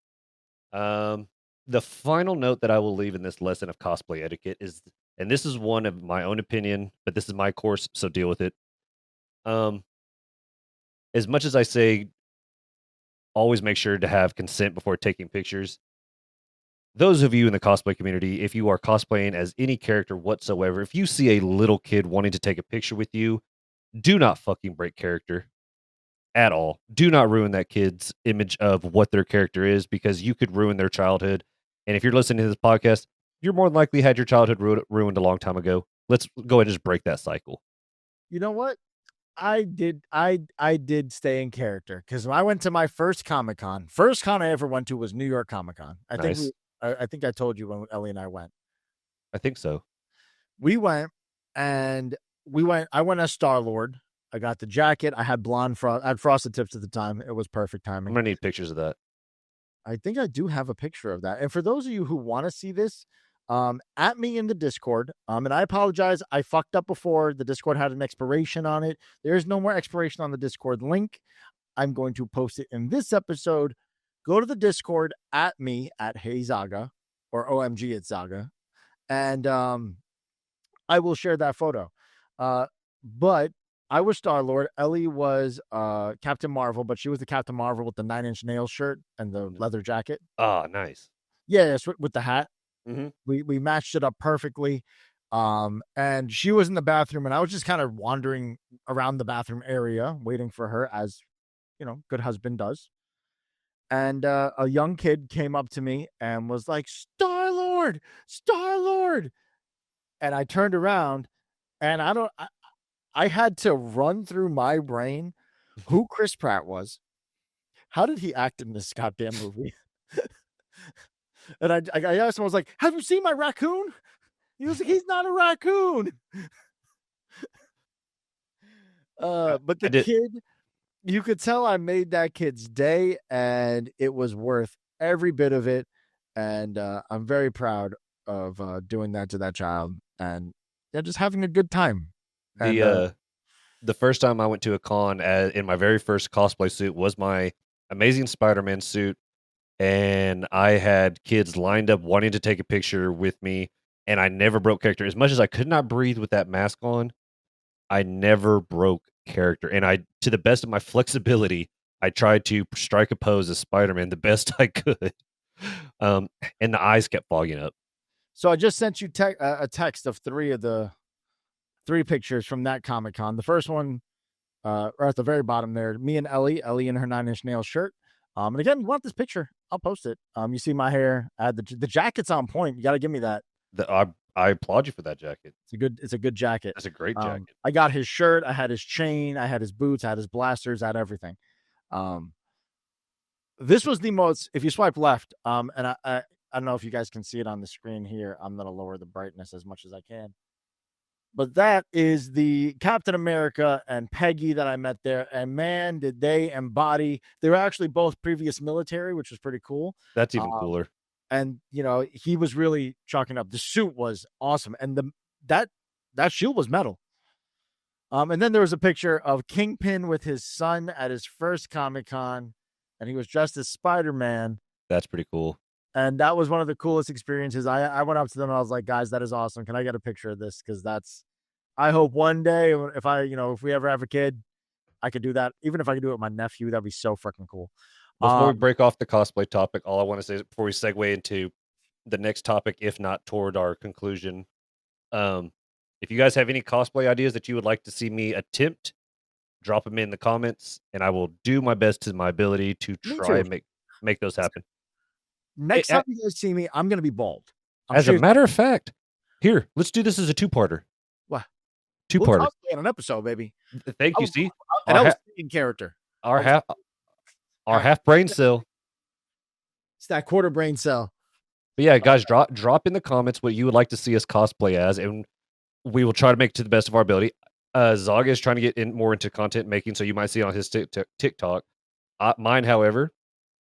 The final note that I will leave in this lesson of cosplay etiquette is, and this is one of my own opinion, but this is my course, so deal with it. Um, as much as I say, always make sure to have consent before taking pictures. Those of you in the cosplay community, if you are cosplaying as any character whatsoever, if you see a little kid wanting to take a picture with you, do not fucking break character at all. Do not ruin that kid's image of what their character is, because you could ruin their childhood. And if you're listening to this podcast, you're more than likely had your childhood ruined a long time ago. Let's go ahead and just break that cycle. You know what? I did stay in character because when I went to my first Comic-Con, first con I ever went to was New York Comic-Con. Nice. I think I told you when Ellie and I went. I think so. We went I went as Star-Lord. I got the jacket. I had I had frosted tips at the time. It was perfect I'm timing. gonna need pictures of that. I think I do have a picture of that. And for those of you who want to see this, at me in the Discord. And I apologize. I fucked up before. The Discord had an expiration on it. There's no more expiration on the Discord link. I'm going to post it in this episode. Go to the Discord at me at Hey Zaga or OMG it's Zaga. And I will share that photo. But I was Star-Lord. Ellie was Captain Marvel, but she was the Captain Marvel with the 9-inch nail shirt and the leather jacket. Oh, nice. Yes, with the hat. Mm-hmm. We matched it up perfectly. And she was in the bathroom, and I was just kind of wandering around the bathroom area, waiting for her, as good husband does. And a young kid came up to me and was like, Star-Lord, Star-Lord. And I turned around, and I had to run through my brain who Chris Pratt was, how did he act in this goddamn movie? And I asked him, I was like, have you seen my raccoon? He was like, he's not a raccoon. But I the did. kid, you could tell I made that kid's day, and it was worth every bit of it. And I'm very proud of doing that to that child, and yeah, just having a good time. And The first time I went to a con in my very first cosplay suit was my Amazing Spider-Man suit, and I had kids lined up wanting to take a picture with me, and I never broke character. As much as I could not breathe with that mask on, I never broke character, and I to the best of my flexibility, I tried to strike a pose as Spider-Man the best I could. Um, and the eyes kept fogging up. so I just sent you a text of three pictures from that Comic Con. The first one, or at the very bottom there, me and Ellie in her 9 Inch Nails shirt. And again, you want this picture? I'll post it. You see my hair. I had the jacket's on point. You got to give me that. I applaud you for that jacket. It's a good jacket. That's a great jacket. I got his shirt. I had his chain. I had his boots. I had his blasters. I had everything. This was the most. If you swipe left, and I don't know if you guys can see it on the screen here. I'm gonna lower the brightness as much as I can. But that is the Captain America and Peggy that I met there. And man, did they embody. They were actually both previous military, which was pretty cool. That's even cooler. And he was really chalking up. The suit was awesome, and that shield was metal. And then there was a picture of Kingpin with his son at his first Comic-Con, and he was dressed as Spider-Man. That's pretty cool. And that was one of the coolest experiences. I went up to them and I was like, guys, that is awesome. Can I get a picture of this? Because I hope one day if we ever have a kid, I could do that. Even if I could do it with my nephew, that'd be so freaking cool. Before we break off the cosplay topic, all I want to say is before we segue into the next topic, if not toward our conclusion, if you guys have any cosplay ideas that you would like to see me attempt, drop them in the comments, and I will do my best to my ability to try and make those happen. Next time you guys see me, I'm going to be bald. As a matter of fact, here, let's do this as a two-parter. What? Two-parter. We'll in an episode, baby. Thank you. See, I was in character. Our half brain cell. It's that quarter brain cell. But yeah, guys, drop in the comments what you would like to see us cosplay as, and we will try to make it to the best of our ability. Zaga is trying to get more into content making, so you might see it on his TikTok. Mine, however,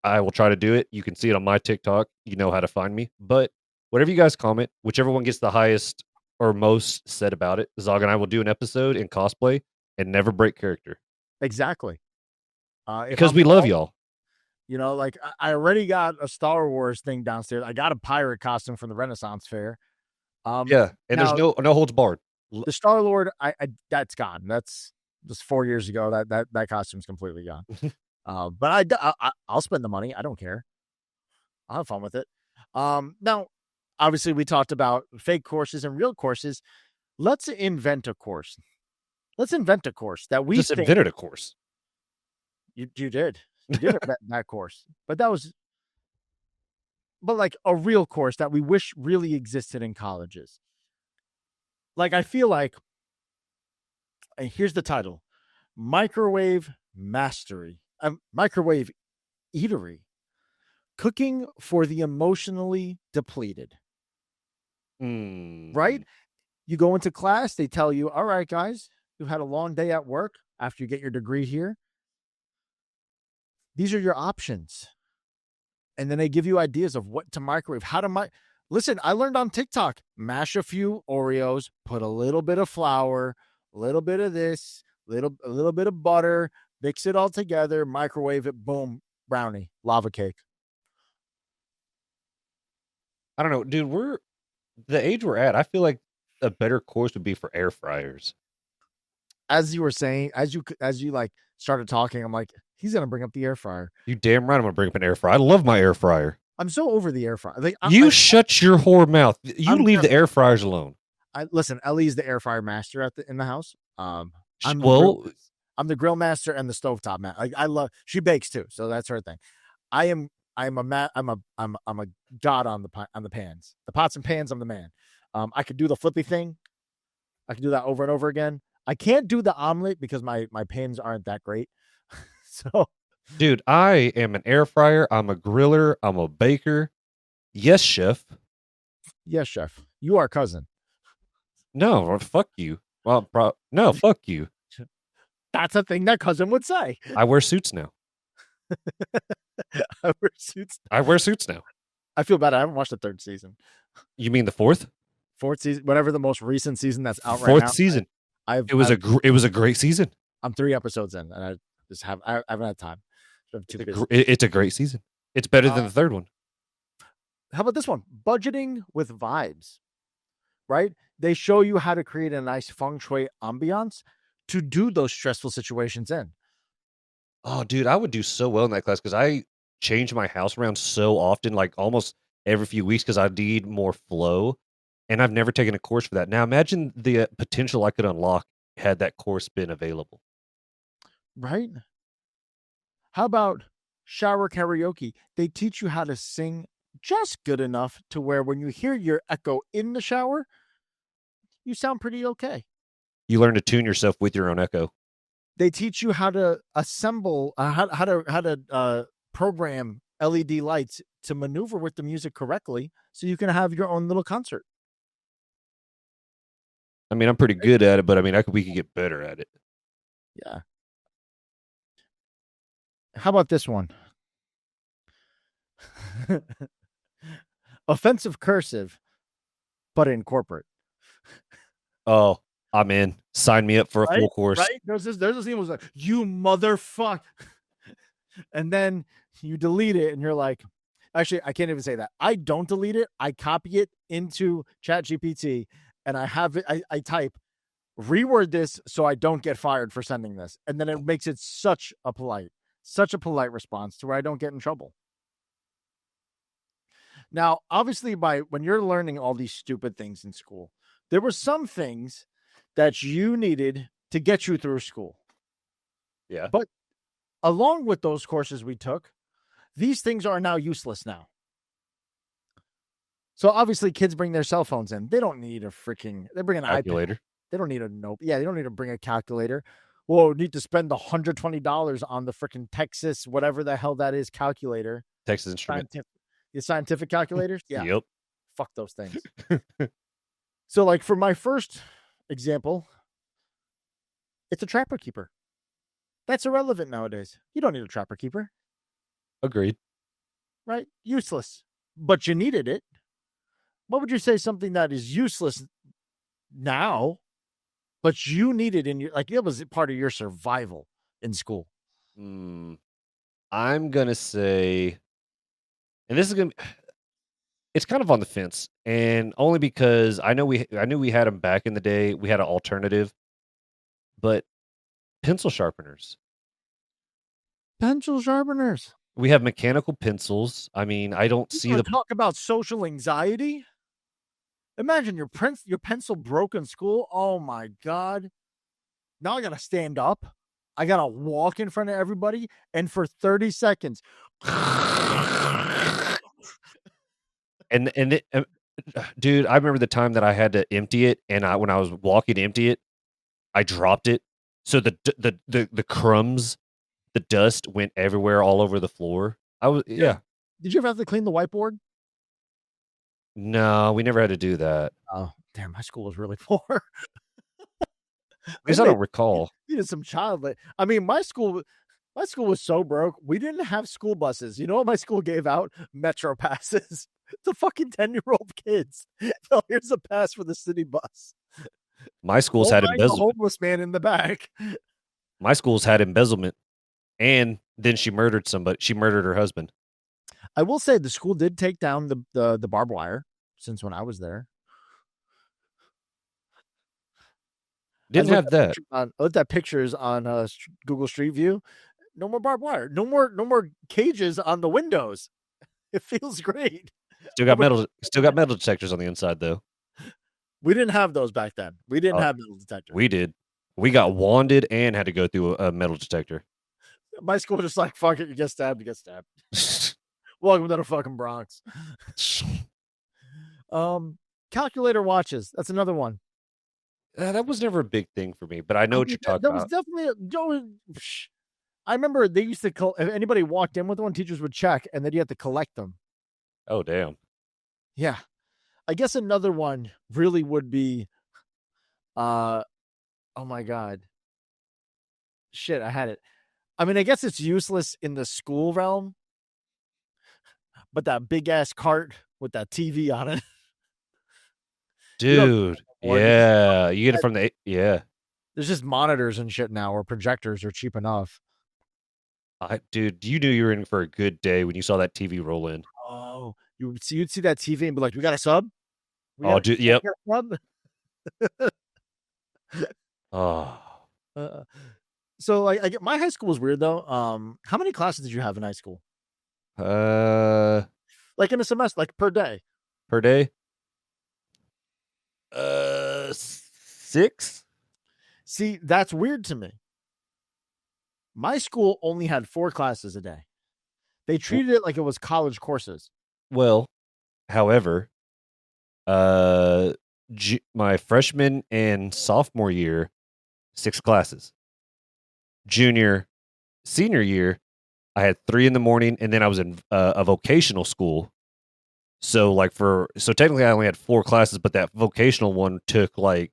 I will try to do it. You can see it on my TikTok. You know how to find me. But whatever you guys comment, whichever one gets the highest or most said about it, Zaga and I will do an episode in cosplay and never break character. Exactly. Because we love y'all. Like I already got a Star Wars thing downstairs. I got a pirate costume from the Renaissance Fair. Yeah, and now, there's no holds barred. The Star Lord, I that's gone. That's just 4 years ago. That costume's completely gone. But I'll spend the money. I don't care. I'll have fun with it. Now, obviously, we talked about fake courses and real courses. Let's invent a course. Let's invent a course that we invented a course. You did. You did invent that course, but like a real course that we wish really existed in colleges. Like I feel like, and here's the title: Microwave Mastery. Microwave Eatery, cooking for the emotionally depleted. Right? You go into class, they tell you, all right, guys, you had a long day at work after you get your degree here. These are your options. And then they give you ideas of what to microwave, Listen, I learned on TikTok, mash a few Oreos, put a little bit of flour, a little bit of this, a little bit of butter, mix it all together, microwave it, boom, brownie, lava cake. I don't know, dude, we're the age we're at. I feel like a better course would be for air fryers. As you were saying, as you like started talking, I'm like, he's going to bring up the air fryer. You damn right I'm going to bring up an air fryer. I love my air fryer. I'm so over the air fryer. Like, shut your whore mouth. You leave the air fryers alone. Listen, Ellie's the air fryer master in the house. I'm the grill master and the stovetop man. I love. She bakes too, so that's her thing. I'm a god on the pans, the pots and pans. I'm the man. I could do the flippy thing. I could do that over and over again. I can't do the omelet because my pans aren't that great. So Dude, I am an air fryer. I'm a griller. I'm a baker. Yes, chef. Yes, chef. You are cousin. No, fuck you. Well, no, fuck you. That's a thing that cousin would say. I wear suits now. I wear suits. I wear suits now. I feel bad. I haven't watched the third season. You mean the fourth? Fourth season, whatever the most recent season that's out right Fourth now. season. I've, It was I've it was a great season. I'm 3 episodes in, and I haven't had time. I'm too busy. It's a great season. It's better than the third one. How about this one? Budgeting with vibes, right? They show you how to create a nice feng shui ambiance to do those stressful situations in. Oh, dude, I would do so well in that class because I change my house around so often, like almost every few weeks, because I need more flow. And I've never taken a course for that. Now, imagine the potential I could unlock had that course been available. Right? How about shower karaoke? They teach you how to sing just good enough to where when you hear your echo in the shower, you sound pretty okay. You learn to tune yourself with your own echo. They teach you how to assemble, how to program LED lights to maneuver with the music correctly, so you can have your own little concert. I mean, I'm pretty good at it, but I mean, we could get better at it. Yeah. How about this one? Offensive cursive, but in corporate. Oh, I'm in. Sign me up for a full course. Right? There's a scene was like, you motherfucker. And then you delete it and you're like, actually, I can't even say that. I don't delete it. I copy it into Chat GPT and I have it, I type, reword this so I don't get fired for sending this. And then it makes it such a polite response to where I don't get in trouble. Now, obviously, when you're learning all these stupid things in school, there were some things that you needed to get you through school. Yeah. But along with those courses we took, these things are now useless now. So obviously kids bring their cell phones in. They don't need they bring an Calculator. iPad. They don't need a note. Yeah, they don't need to bring a calculator. Well, need to spend $120 on the freaking Texas, whatever the hell that is, calculator. Texas Instrument. The scientific calculators? Yeah. Yep. Fuck those things. So, like, for my first example, it's a trapper keeper. That's irrelevant nowadays. You don't need a trapper keeper. Agreed. Right? Useless. But you needed it. What would you say something that is useless now, but you needed it was part of your survival in school? I'm going to say, and this is going to it's kind of on the fence, and only because I knew we had them back in the day. We had an alternative, but pencil sharpeners. Pencil sharpeners. We have mechanical pencils. I mean, I don't see the talk about social anxiety. Imagine your pencil broke in school. Oh my God. Now I got to stand up. I got to walk in front of everybody. And for 30 seconds. Dude, I remember the time that I had to empty it. And when I was walking to empty it, I dropped it. So the crumbs, the dust went everywhere all over the floor. Yeah. Did you ever have to clean the whiteboard? No, we never had to do that. Oh, damn, my school was really poor. Because I don't recall. Needed some child. I mean, my school was so broke. We didn't have school buses. You know what my school gave out? Metro passes to fucking 10-year-old kids. So here's a pass for the city bus. My schools had embezzlement. Homeless man in the back. My schools had embezzlement, and then she murdered somebody. She murdered her husband. I will say the school did take down the barbed wire since when I was there. Didn't have that. I looked at pictures on Google Street View. No more barbed wire. No more cages on the windows. It feels great. Still got metal detectors on the inside though. We didn't have those back then. We didn't have metal detectors. We did. We got wanded and had to go through a metal detector. My school was just like, fuck it, you get stabbed, you get stabbed. Welcome to the fucking Bronx. Calculator watches. That's another one. That was never a big thing for me, but I know what you're talking about. That was definitely I remember they used to if anybody walked in with one, teachers would check, and then you had to collect them. Oh, damn. Yeah. I guess another one really would be, oh my God. Shit, I had it. I mean, I guess it's useless in the school realm, but that big ass cart with that TV on it, you don't Dude, or you just yeah, you get it from the yeah. there's just monitors and shit now, or projectors are cheap enough. Dude, you knew you were in for a good day when you saw that TV roll in. Oh, you'd see that TV and be like, "We got a sub? We Oh, got dude, yep. a sub?" Oh, Uh, so like, I get my high school was weird though. How many classes did you have in high school? uh, Like in a semester, like per day? per day? 6? See, that's weird to me. My school only had 4 classes a day. They treated it like it was college courses. Well, however, uh, my freshman and sophomore year, 6 classes. Junior, senior year, I had 3 in the morning, and then I was in a vocational school. So so technically I only had 4 classes, but that vocational one took like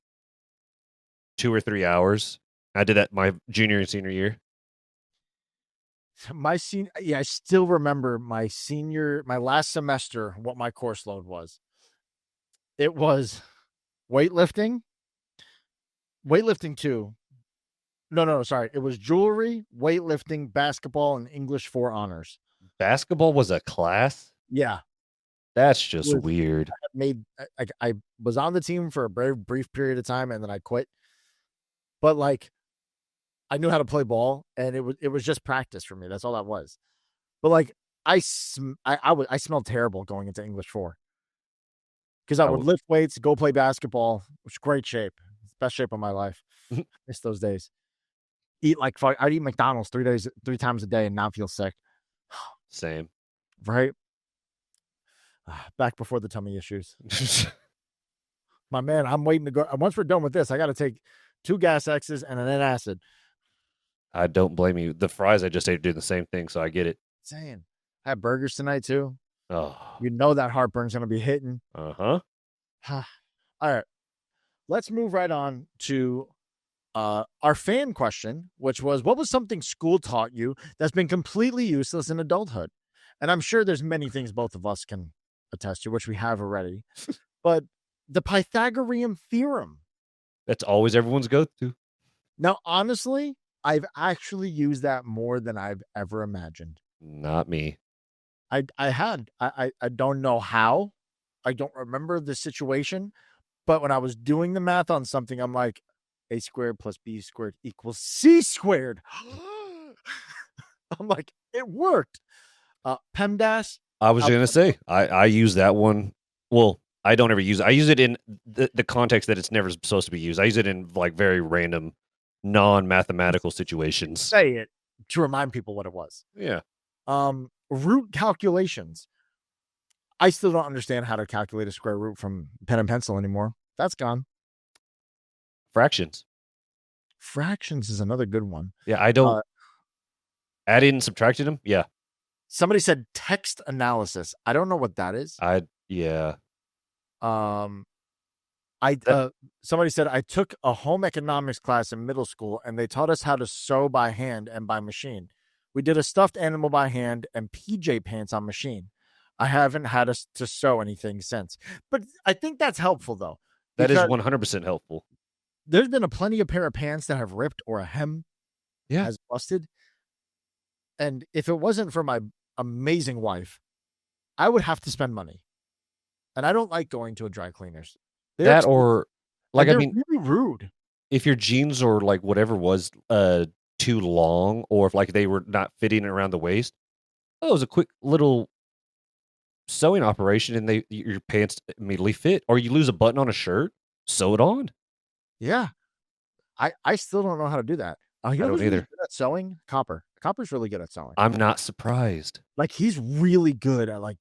2 or 3 hours. I did that my junior and senior year. My senior, yeah, I still remember my last semester, what my course load was. It was weightlifting, weightlifting too. No, sorry. It was jewelry, weightlifting, basketball, and English 4 honors. Basketball was a class? Yeah. That's It just was weird. I was on the team for a very brief period of time and then I quit. But like I knew how to play ball and it was just practice for me. That's all that was. But like I smelled terrible going into English 4 because I I would would lift weights, go play basketball, which is great shape. Best shape of my life. Miss those days. Eat like fuck. I'd eat McDonald's 3 times a day and not feel sick. same. Right? Back before the tummy issues. My man, I'm waiting to go. Once we're done with this, I got to take 2 gas X's and an acid. I don't blame you. The fries I just ate are doing the same thing, so I get it. Saying, I had burgers tonight too. Oh, You know that heartburn's gonna be hitting. uh-huh. All right, let's move right on to our fan question, which was, what was something school taught you that's been completely useless in adulthood? And I'm sure there's many things both of us can attest to, which we have already. But the Pythagorean theorem. That's always everyone's go-to. Now, honestly, I've actually used that more than I've ever imagined. Not me. I don't know how. I don't remember the situation, but when I was doing the math on something, I'm like, a squared plus b squared equals c squared. I'm like, it worked. PEMDAS. I was gonna say I use that one. Well, I don't ever use it. I use it in the context that it's never supposed to be used. I use it in like very random, non-mathematical situations. Say it to remind people what it was. Yeah. Root calculations. I still don't understand how to calculate a square root from pen and pencil anymore. That's gone. Fractions. Fractions is another good one. Yeah, I don't adding and subtracting them. Yeah. Somebody said text analysis. I don't know what that is. Yeah. Somebody said I took a home economics class in middle school and they taught us how to sew by hand and by machine. We did a stuffed animal by hand and PJ pants on machine. I haven't had us to sew anything since. But I think that's helpful though. That is 100% helpful. There's been a plenty of pair of pants that have ripped or a hem has busted. And if it wasn't for my amazing wife, I would have to spend money. And I don't like going to a dry cleaners. They're really rude. If your jeans or like whatever was too long, or if like they were not fitting around the waist, it was a quick little sewing operation and your pants immediately fit. Or you lose a button on a shirt, sew it on. Yeah. I still don't know how to do that. I don't either. Really good at sewing? Copper's really good at sewing. I'm not surprised. Like he's really good at like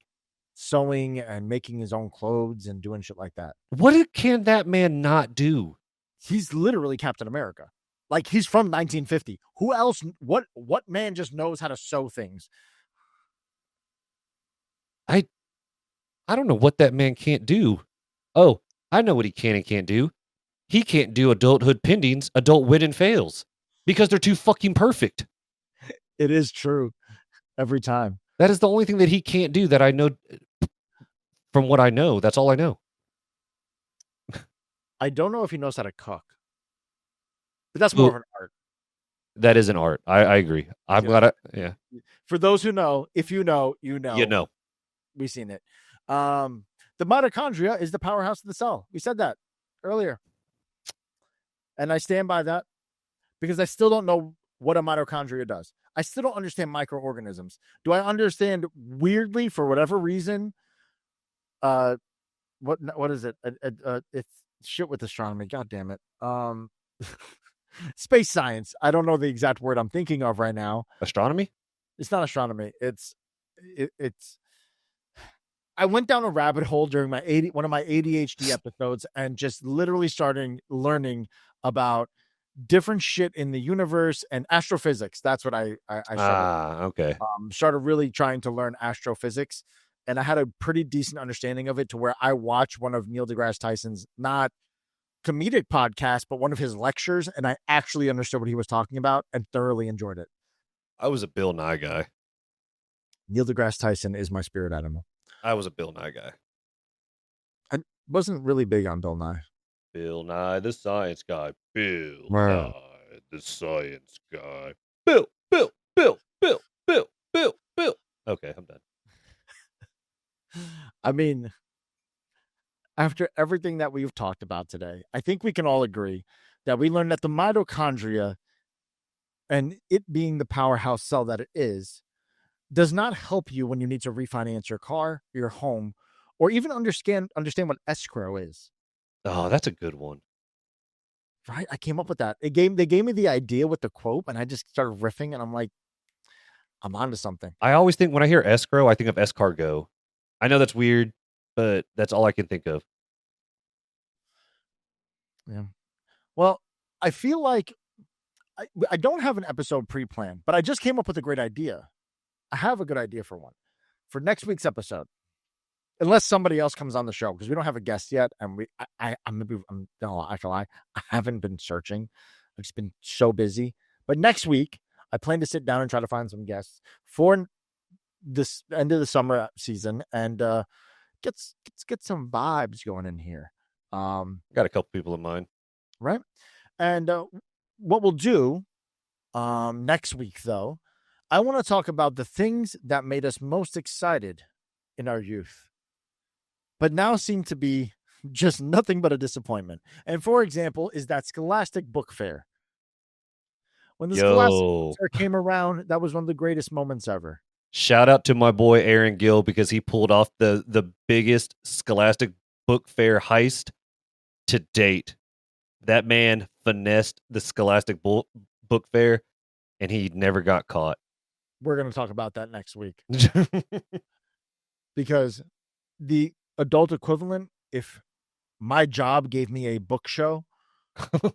sewing and making his own clothes and doing shit like that. What can that man not do? He's literally Captain America. Like he's from 1950. Who else? What man just knows how to sew things? I I don't know what that man can't do. Oh, I know what he can and can't do. He can't do adulthood pendings, adult win and fails because they're too fucking perfect. It is true every time. That is the only thing that he can't do that I know from what I know. That's all I know. I don't know if he knows how to cook, but that's more of So an art. that is an art. I agree. I'm You know, glad yeah. for those who know, if you know, you You know. know. We've seen it. The mitochondria is the powerhouse of the cell. We said that earlier, and I stand by that because I still don't know what a mitochondria does. I still don't understand microorganisms. Do I understand weirdly for whatever reason? Uh, what is it? It's shit with astronomy. God damn it. Space science. I don't know the exact word I'm thinking of right now. Astronomy? It's not astronomy. It's. I went down a rabbit hole during one of my ADHD episodes and just literally starting learning about different shit in the universe and astrophysics. That's what I started. Okay. Started really trying to learn astrophysics, and I had a pretty decent understanding of it to where I watched one of Neil deGrasse Tyson's not comedic podcast, but one of his lectures, and I actually understood what he was talking about and thoroughly enjoyed it. I was a Bill Nye guy. Neil deGrasse Tyson is my spirit animal. I was a Bill Nye guy. I wasn't really big on Bill Nye. Bill Nye, the science guy. Bill Wow. Nye, the science guy. Bill, Bill, Bill, Bill, Bill, Bill, Bill. Okay, I'm done. I mean, after everything that we've talked about today, I think we can all agree that we learned that the mitochondria and it being the powerhouse cell that it is does not help you when you need to refinance your car, your home, or even understand what escrow is. Oh, that's a good one. Right? I came up with that. They gave me the idea with the quote, and I just started riffing, and I'm like, I'm onto something. I always think when I hear escrow, I think of escargot. I know that's weird, but that's all I can think of. Yeah. Well, I feel like I don't have an episode pre-planned, but I just came up with a great idea. I have a good idea for one for next week's episode, unless somebody else comes on the show because we don't have a guest yet, and I'm no, I lie. I haven't been searching. I've just been so busy. But next week, I plan to sit down and try to find some guests for this end of the summer season and get some vibes going in here. Got a couple people in mind. Right, and what we'll do next week though, I want to talk about the things that made us most excited in our youth, but now seem to be just nothing but a disappointment. And for example, is that Scholastic Book Fair. When the Scholastic Book Yo, Fair came around, that was one of the greatest moments ever. shout out to my boy Aaron Gill because he pulled off the biggest Scholastic Book Fair heist to date. That man finessed the Scholastic Book Fair, and he never got caught. We're going to talk about that next week because the adult equivalent, if my job gave me a book show, do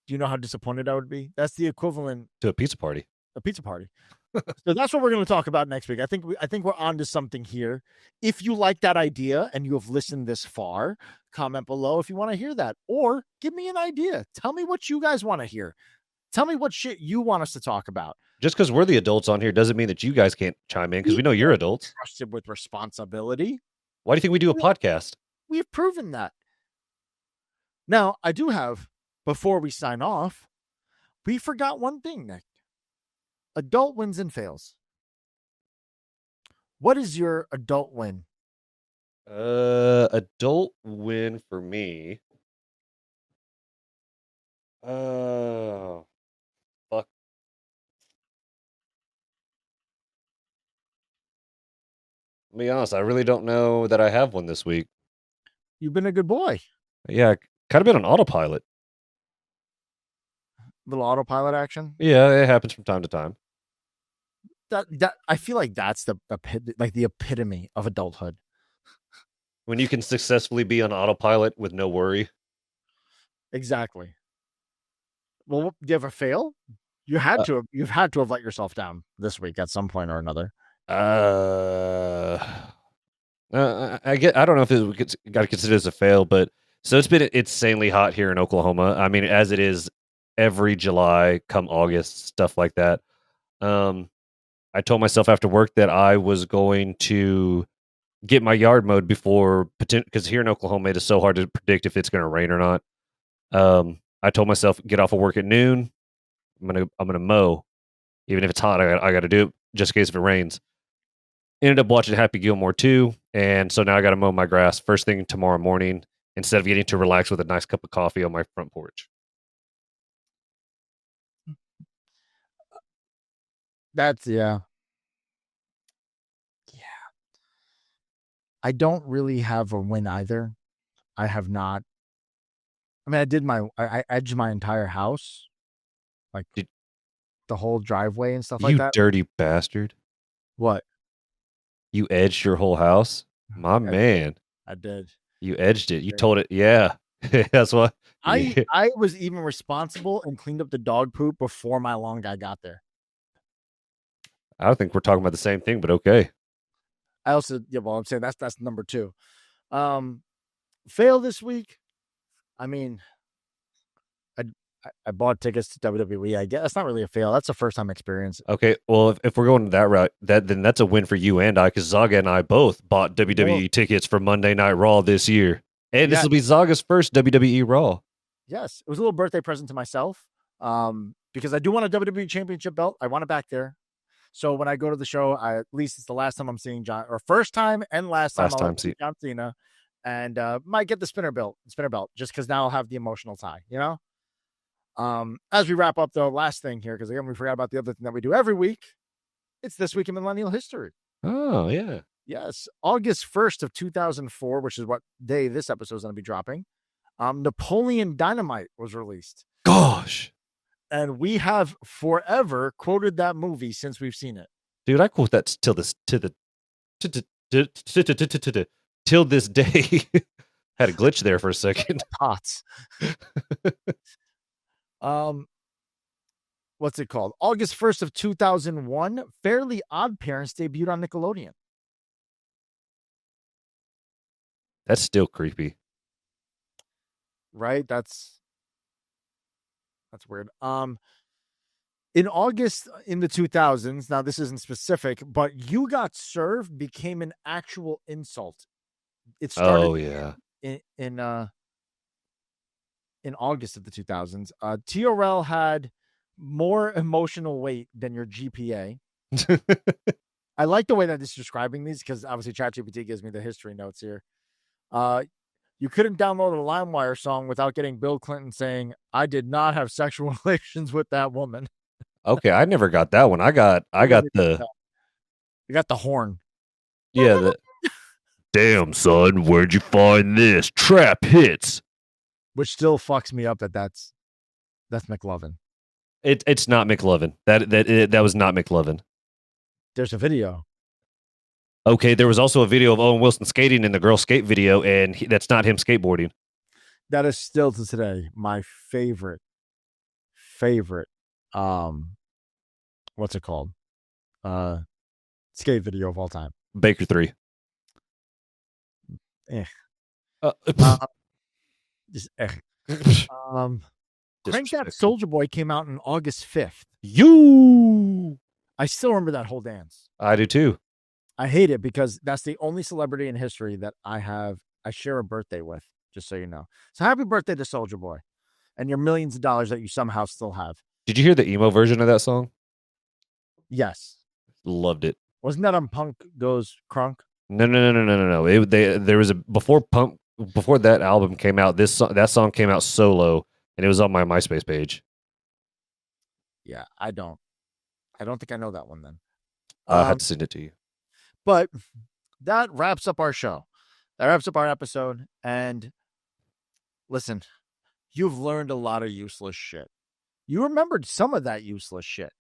you know how disappointed I would be? That's the equivalent to a pizza party. A pizza party. So that's what we're going to talk about next week. I think we're on to something here. If you like that idea and you have listened this far, comment below if you want to hear that, or give me an idea. Tell me what you guys want to hear. Tell me what shit you want us to talk about. Just because we're the adults on here doesn't mean that you guys can't chime in because we know you're adults. Trusted with responsibility. Why do you think we do a podcast? We've proven that. Now, I do have, before we sign off, we forgot one thing, Nick. Adult wins and fails. What is your adult win? Adult win for me. Oh, fuck. To be honest, I really don't know that I have one this week. You've been a good boy. Yeah, kind of been on autopilot. Little autopilot action. Yeah, it happens from time to time. That I feel like that's the epitome of adulthood. When you can successfully be on autopilot with no worry. Exactly. Well, do you have a fail? You've had to have let yourself down this week at some point or another. Uh, I don't know if it's got to consider this a fail, but so it's been insanely hot here in Oklahoma. I mean, as it is every July, come August, stuff like that. Um, I told myself after work that I was going to get my yard mowed before, because here in Oklahoma it is so hard to predict if it's going to rain or not. I told myself get off of work at noon. I'm gonna mow, even if it's hot. I got to do it just in case if it rains. Ended up watching Happy Gilmore 2, and so now I got to mow my grass first thing tomorrow morning instead of getting to relax with a nice cup of coffee on my front porch. That's yeah. Yeah. I don't really have a win either. I have not. I mean, I edged my entire house, like Did the whole driveway and stuff like you that. dirty bastard? What? You edged your whole house, my I did. man. I did. You edged it. You Did. told it, yeah. That's what. Yeah. I was even responsible and cleaned up the dog poop before my lawn guy got there. I don't think we're talking about the same thing, but okay. I also, yeah, well, I'm saying that's number two. Um, fail this week. I mean, I I bought tickets to WWE. I guess that's not really a fail. That's a first time experience. Okay, well, if we're going that route, then that's a win for you and I, because Zaga and I both bought Well, WWE tickets for Monday Night Raw this year, and this yeah, will be Zaga's first WWE Raw. yes, it was a little birthday present to myself. Because I do want a WWE Championship belt. I want it back there. So when I go to the show, at least it's the last time I'm seeing John, or first time and last time Last I'll ever time, see see, John Cena, and might get the spinner belt, just because now I'll have the emotional tie. As we wrap up, though, last thing here, because again we forgot about the other thing that we do every week. It's this week in Millennial history. oh yeah, Yes, August 1st of 2004, which is what day this episode is going to be dropping. Napoleon Dynamite was released, gosh, and we have forever quoted that movie since we've seen it. dude, I quote that till this to the till this day. Had a glitch there for a second. Tots. Um, what's it called? August 1st of 2001, Fairly Odd Parents debuted on Nickelodeon. That's still creepy. Right? That's weird. In August in the 2000s, now this isn't specific, but you got served became an actual insult. It started Oh yeah. in in August of the 2000s. TRL had more emotional weight than your GPA. I like the way that it's describing these because obviously ChatGPT gives me the history notes here. You couldn't download a LimeWire song without getting Bill Clinton saying, "I did not have sexual relations with that woman." Okay, I never got that one. I got the You got the horn, yeah, the damn son, where'd you find this? Trap hits. which still fucks me up that's McLovin. It's not McLovin. That was not McLovin. There's a video. Okay, there was also a video of Owen Wilson skating in the girl skate video, and that's not him skateboarding. That is still to today my favorite what's it called? Skate video of all time. Baker 3. Eh. Uh, Just, Crank That Soldier Boy came out on August 5th. You. I still remember that whole dance. I do too. I hate it because that's the only celebrity in history that I share a birthday with, just so you know. So happy birthday to Soldier Boy and your millions of dollars that you somehow still have. Did you hear the emo version of that song? Yes. Loved it. Wasn't that on Punk Goes Crunk? No. There was a before that album came out. That song came out solo, and it was on my MySpace page. Yeah, I don't think I know that one then. I had to send it to you. But that wraps up our show. That wraps up our episode. And listen, you've learned a lot of useless shit. You remembered some of that useless shit.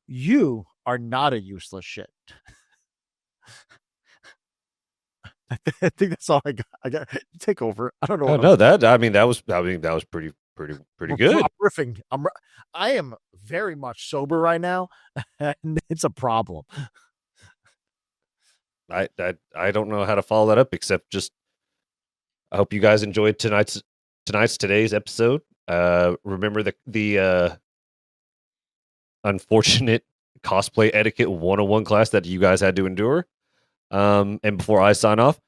You are not a useless shit. I think that's all I got. Take over. I don't know. No, that was pretty Pretty good. I'm riffing. I am very much sober right now, and it's a problem. I don't know how to follow that up except just I hope you guys enjoyed today's episode. Remember the unfortunate cosplay etiquette 101 class that you guys had to endure. And before I sign off,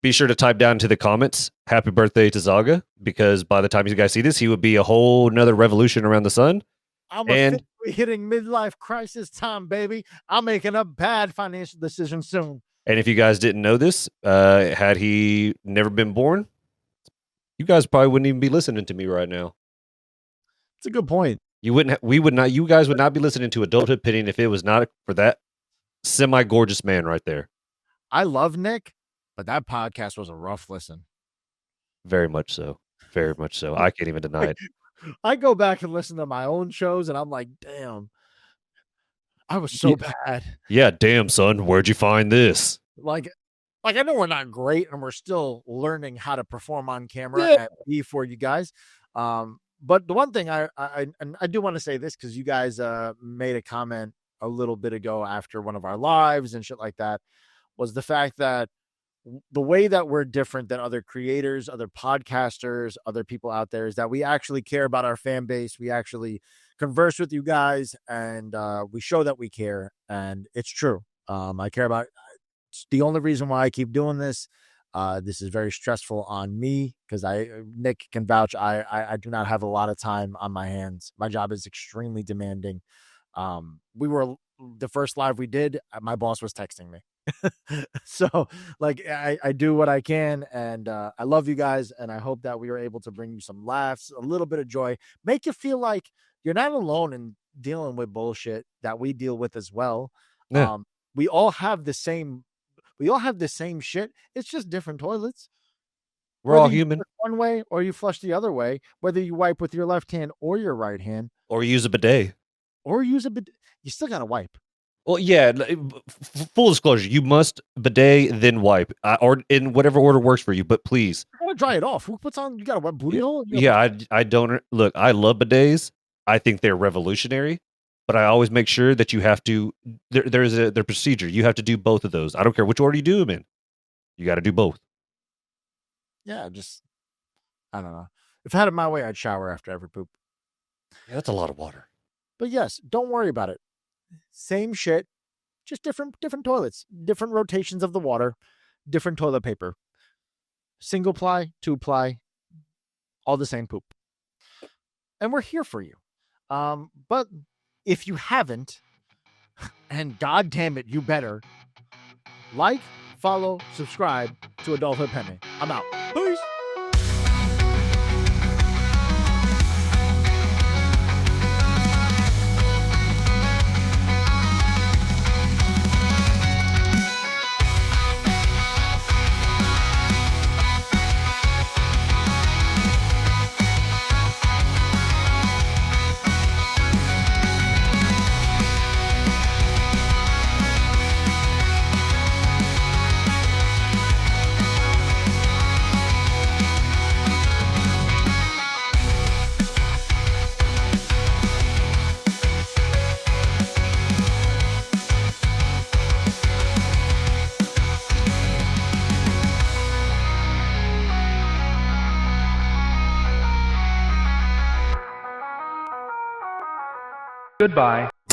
be sure to type down into the comments happy birthday to Zaga, because by the time you guys see this, he would be a whole nother revolution around the sun. I'm And officially hitting midlife crisis time, baby. I'm making a bad financial decision soon. and if you guys didn't know this, had he never been born, you guys probably wouldn't even be listening to me right now. It's a good point. You wouldn't. We would not. You guys would not be listening to Adulthood Pitting if it was not for that semi-gorgeous man right there. I love Nick, but that podcast was a rough listen. Very much so. Very much so. I can't even deny it. I go back and listen to my own shows, and I'm like, damn, I was so bad. Yeah, damn, son. Where'd you find this? Like I know we're not great, and we're still learning how to perform on camera Yeah. and be for you guys. But the one thing I do want to say this, because you guys made a comment a little bit ago after one of our lives and shit like that, was the fact that the way that we're different than other creators, other podcasters, other people out there is that we actually care about our fan base. We actually converse with you guys, and we show that we care, and it's true. I care about. It's the only reason why I keep doing this. This is very stressful on me because Nick can vouch. I do not have a lot of time on my hands. My job is extremely demanding. We were the first live we did. My boss was texting me. So like I do what I can, and I love you guys, and I hope that we are able to bring you some laughs, a little bit of joy, make you feel like you're not alone in dealing with bullshit that we deal with as well. Yeah. We all have the same shit. It's just different toilets. We're all Whether you human. flush one way or you flush the other way, whether you wipe with your left hand or your right hand, Or use a bidet. or use a bidet, you still gotta wipe. Well, yeah. Full disclosure, you must bidet then wipe, or in whatever order works for you. But please, I want to dry it off. Who puts on? You got a wet booty hole? yeah, I don't look. I love bidets. I think they're revolutionary, but I always make sure that you have to. There's their procedure. You have to do both of those. I don't care which order you do them in. You got to do both. Yeah, just I don't know. If I had it my way, I'd shower after every poop. Yeah, that's a lot of water. But yes, don't worry about it. Same shit, just different toilets, different rotations of the water, different toilet paper. Single ply, two ply, all the same poop. And we're here for you. But if you haven't, and god damn it, you better like, follow, subscribe to Adulthood Pending. I'm out. Peace. Goodbye.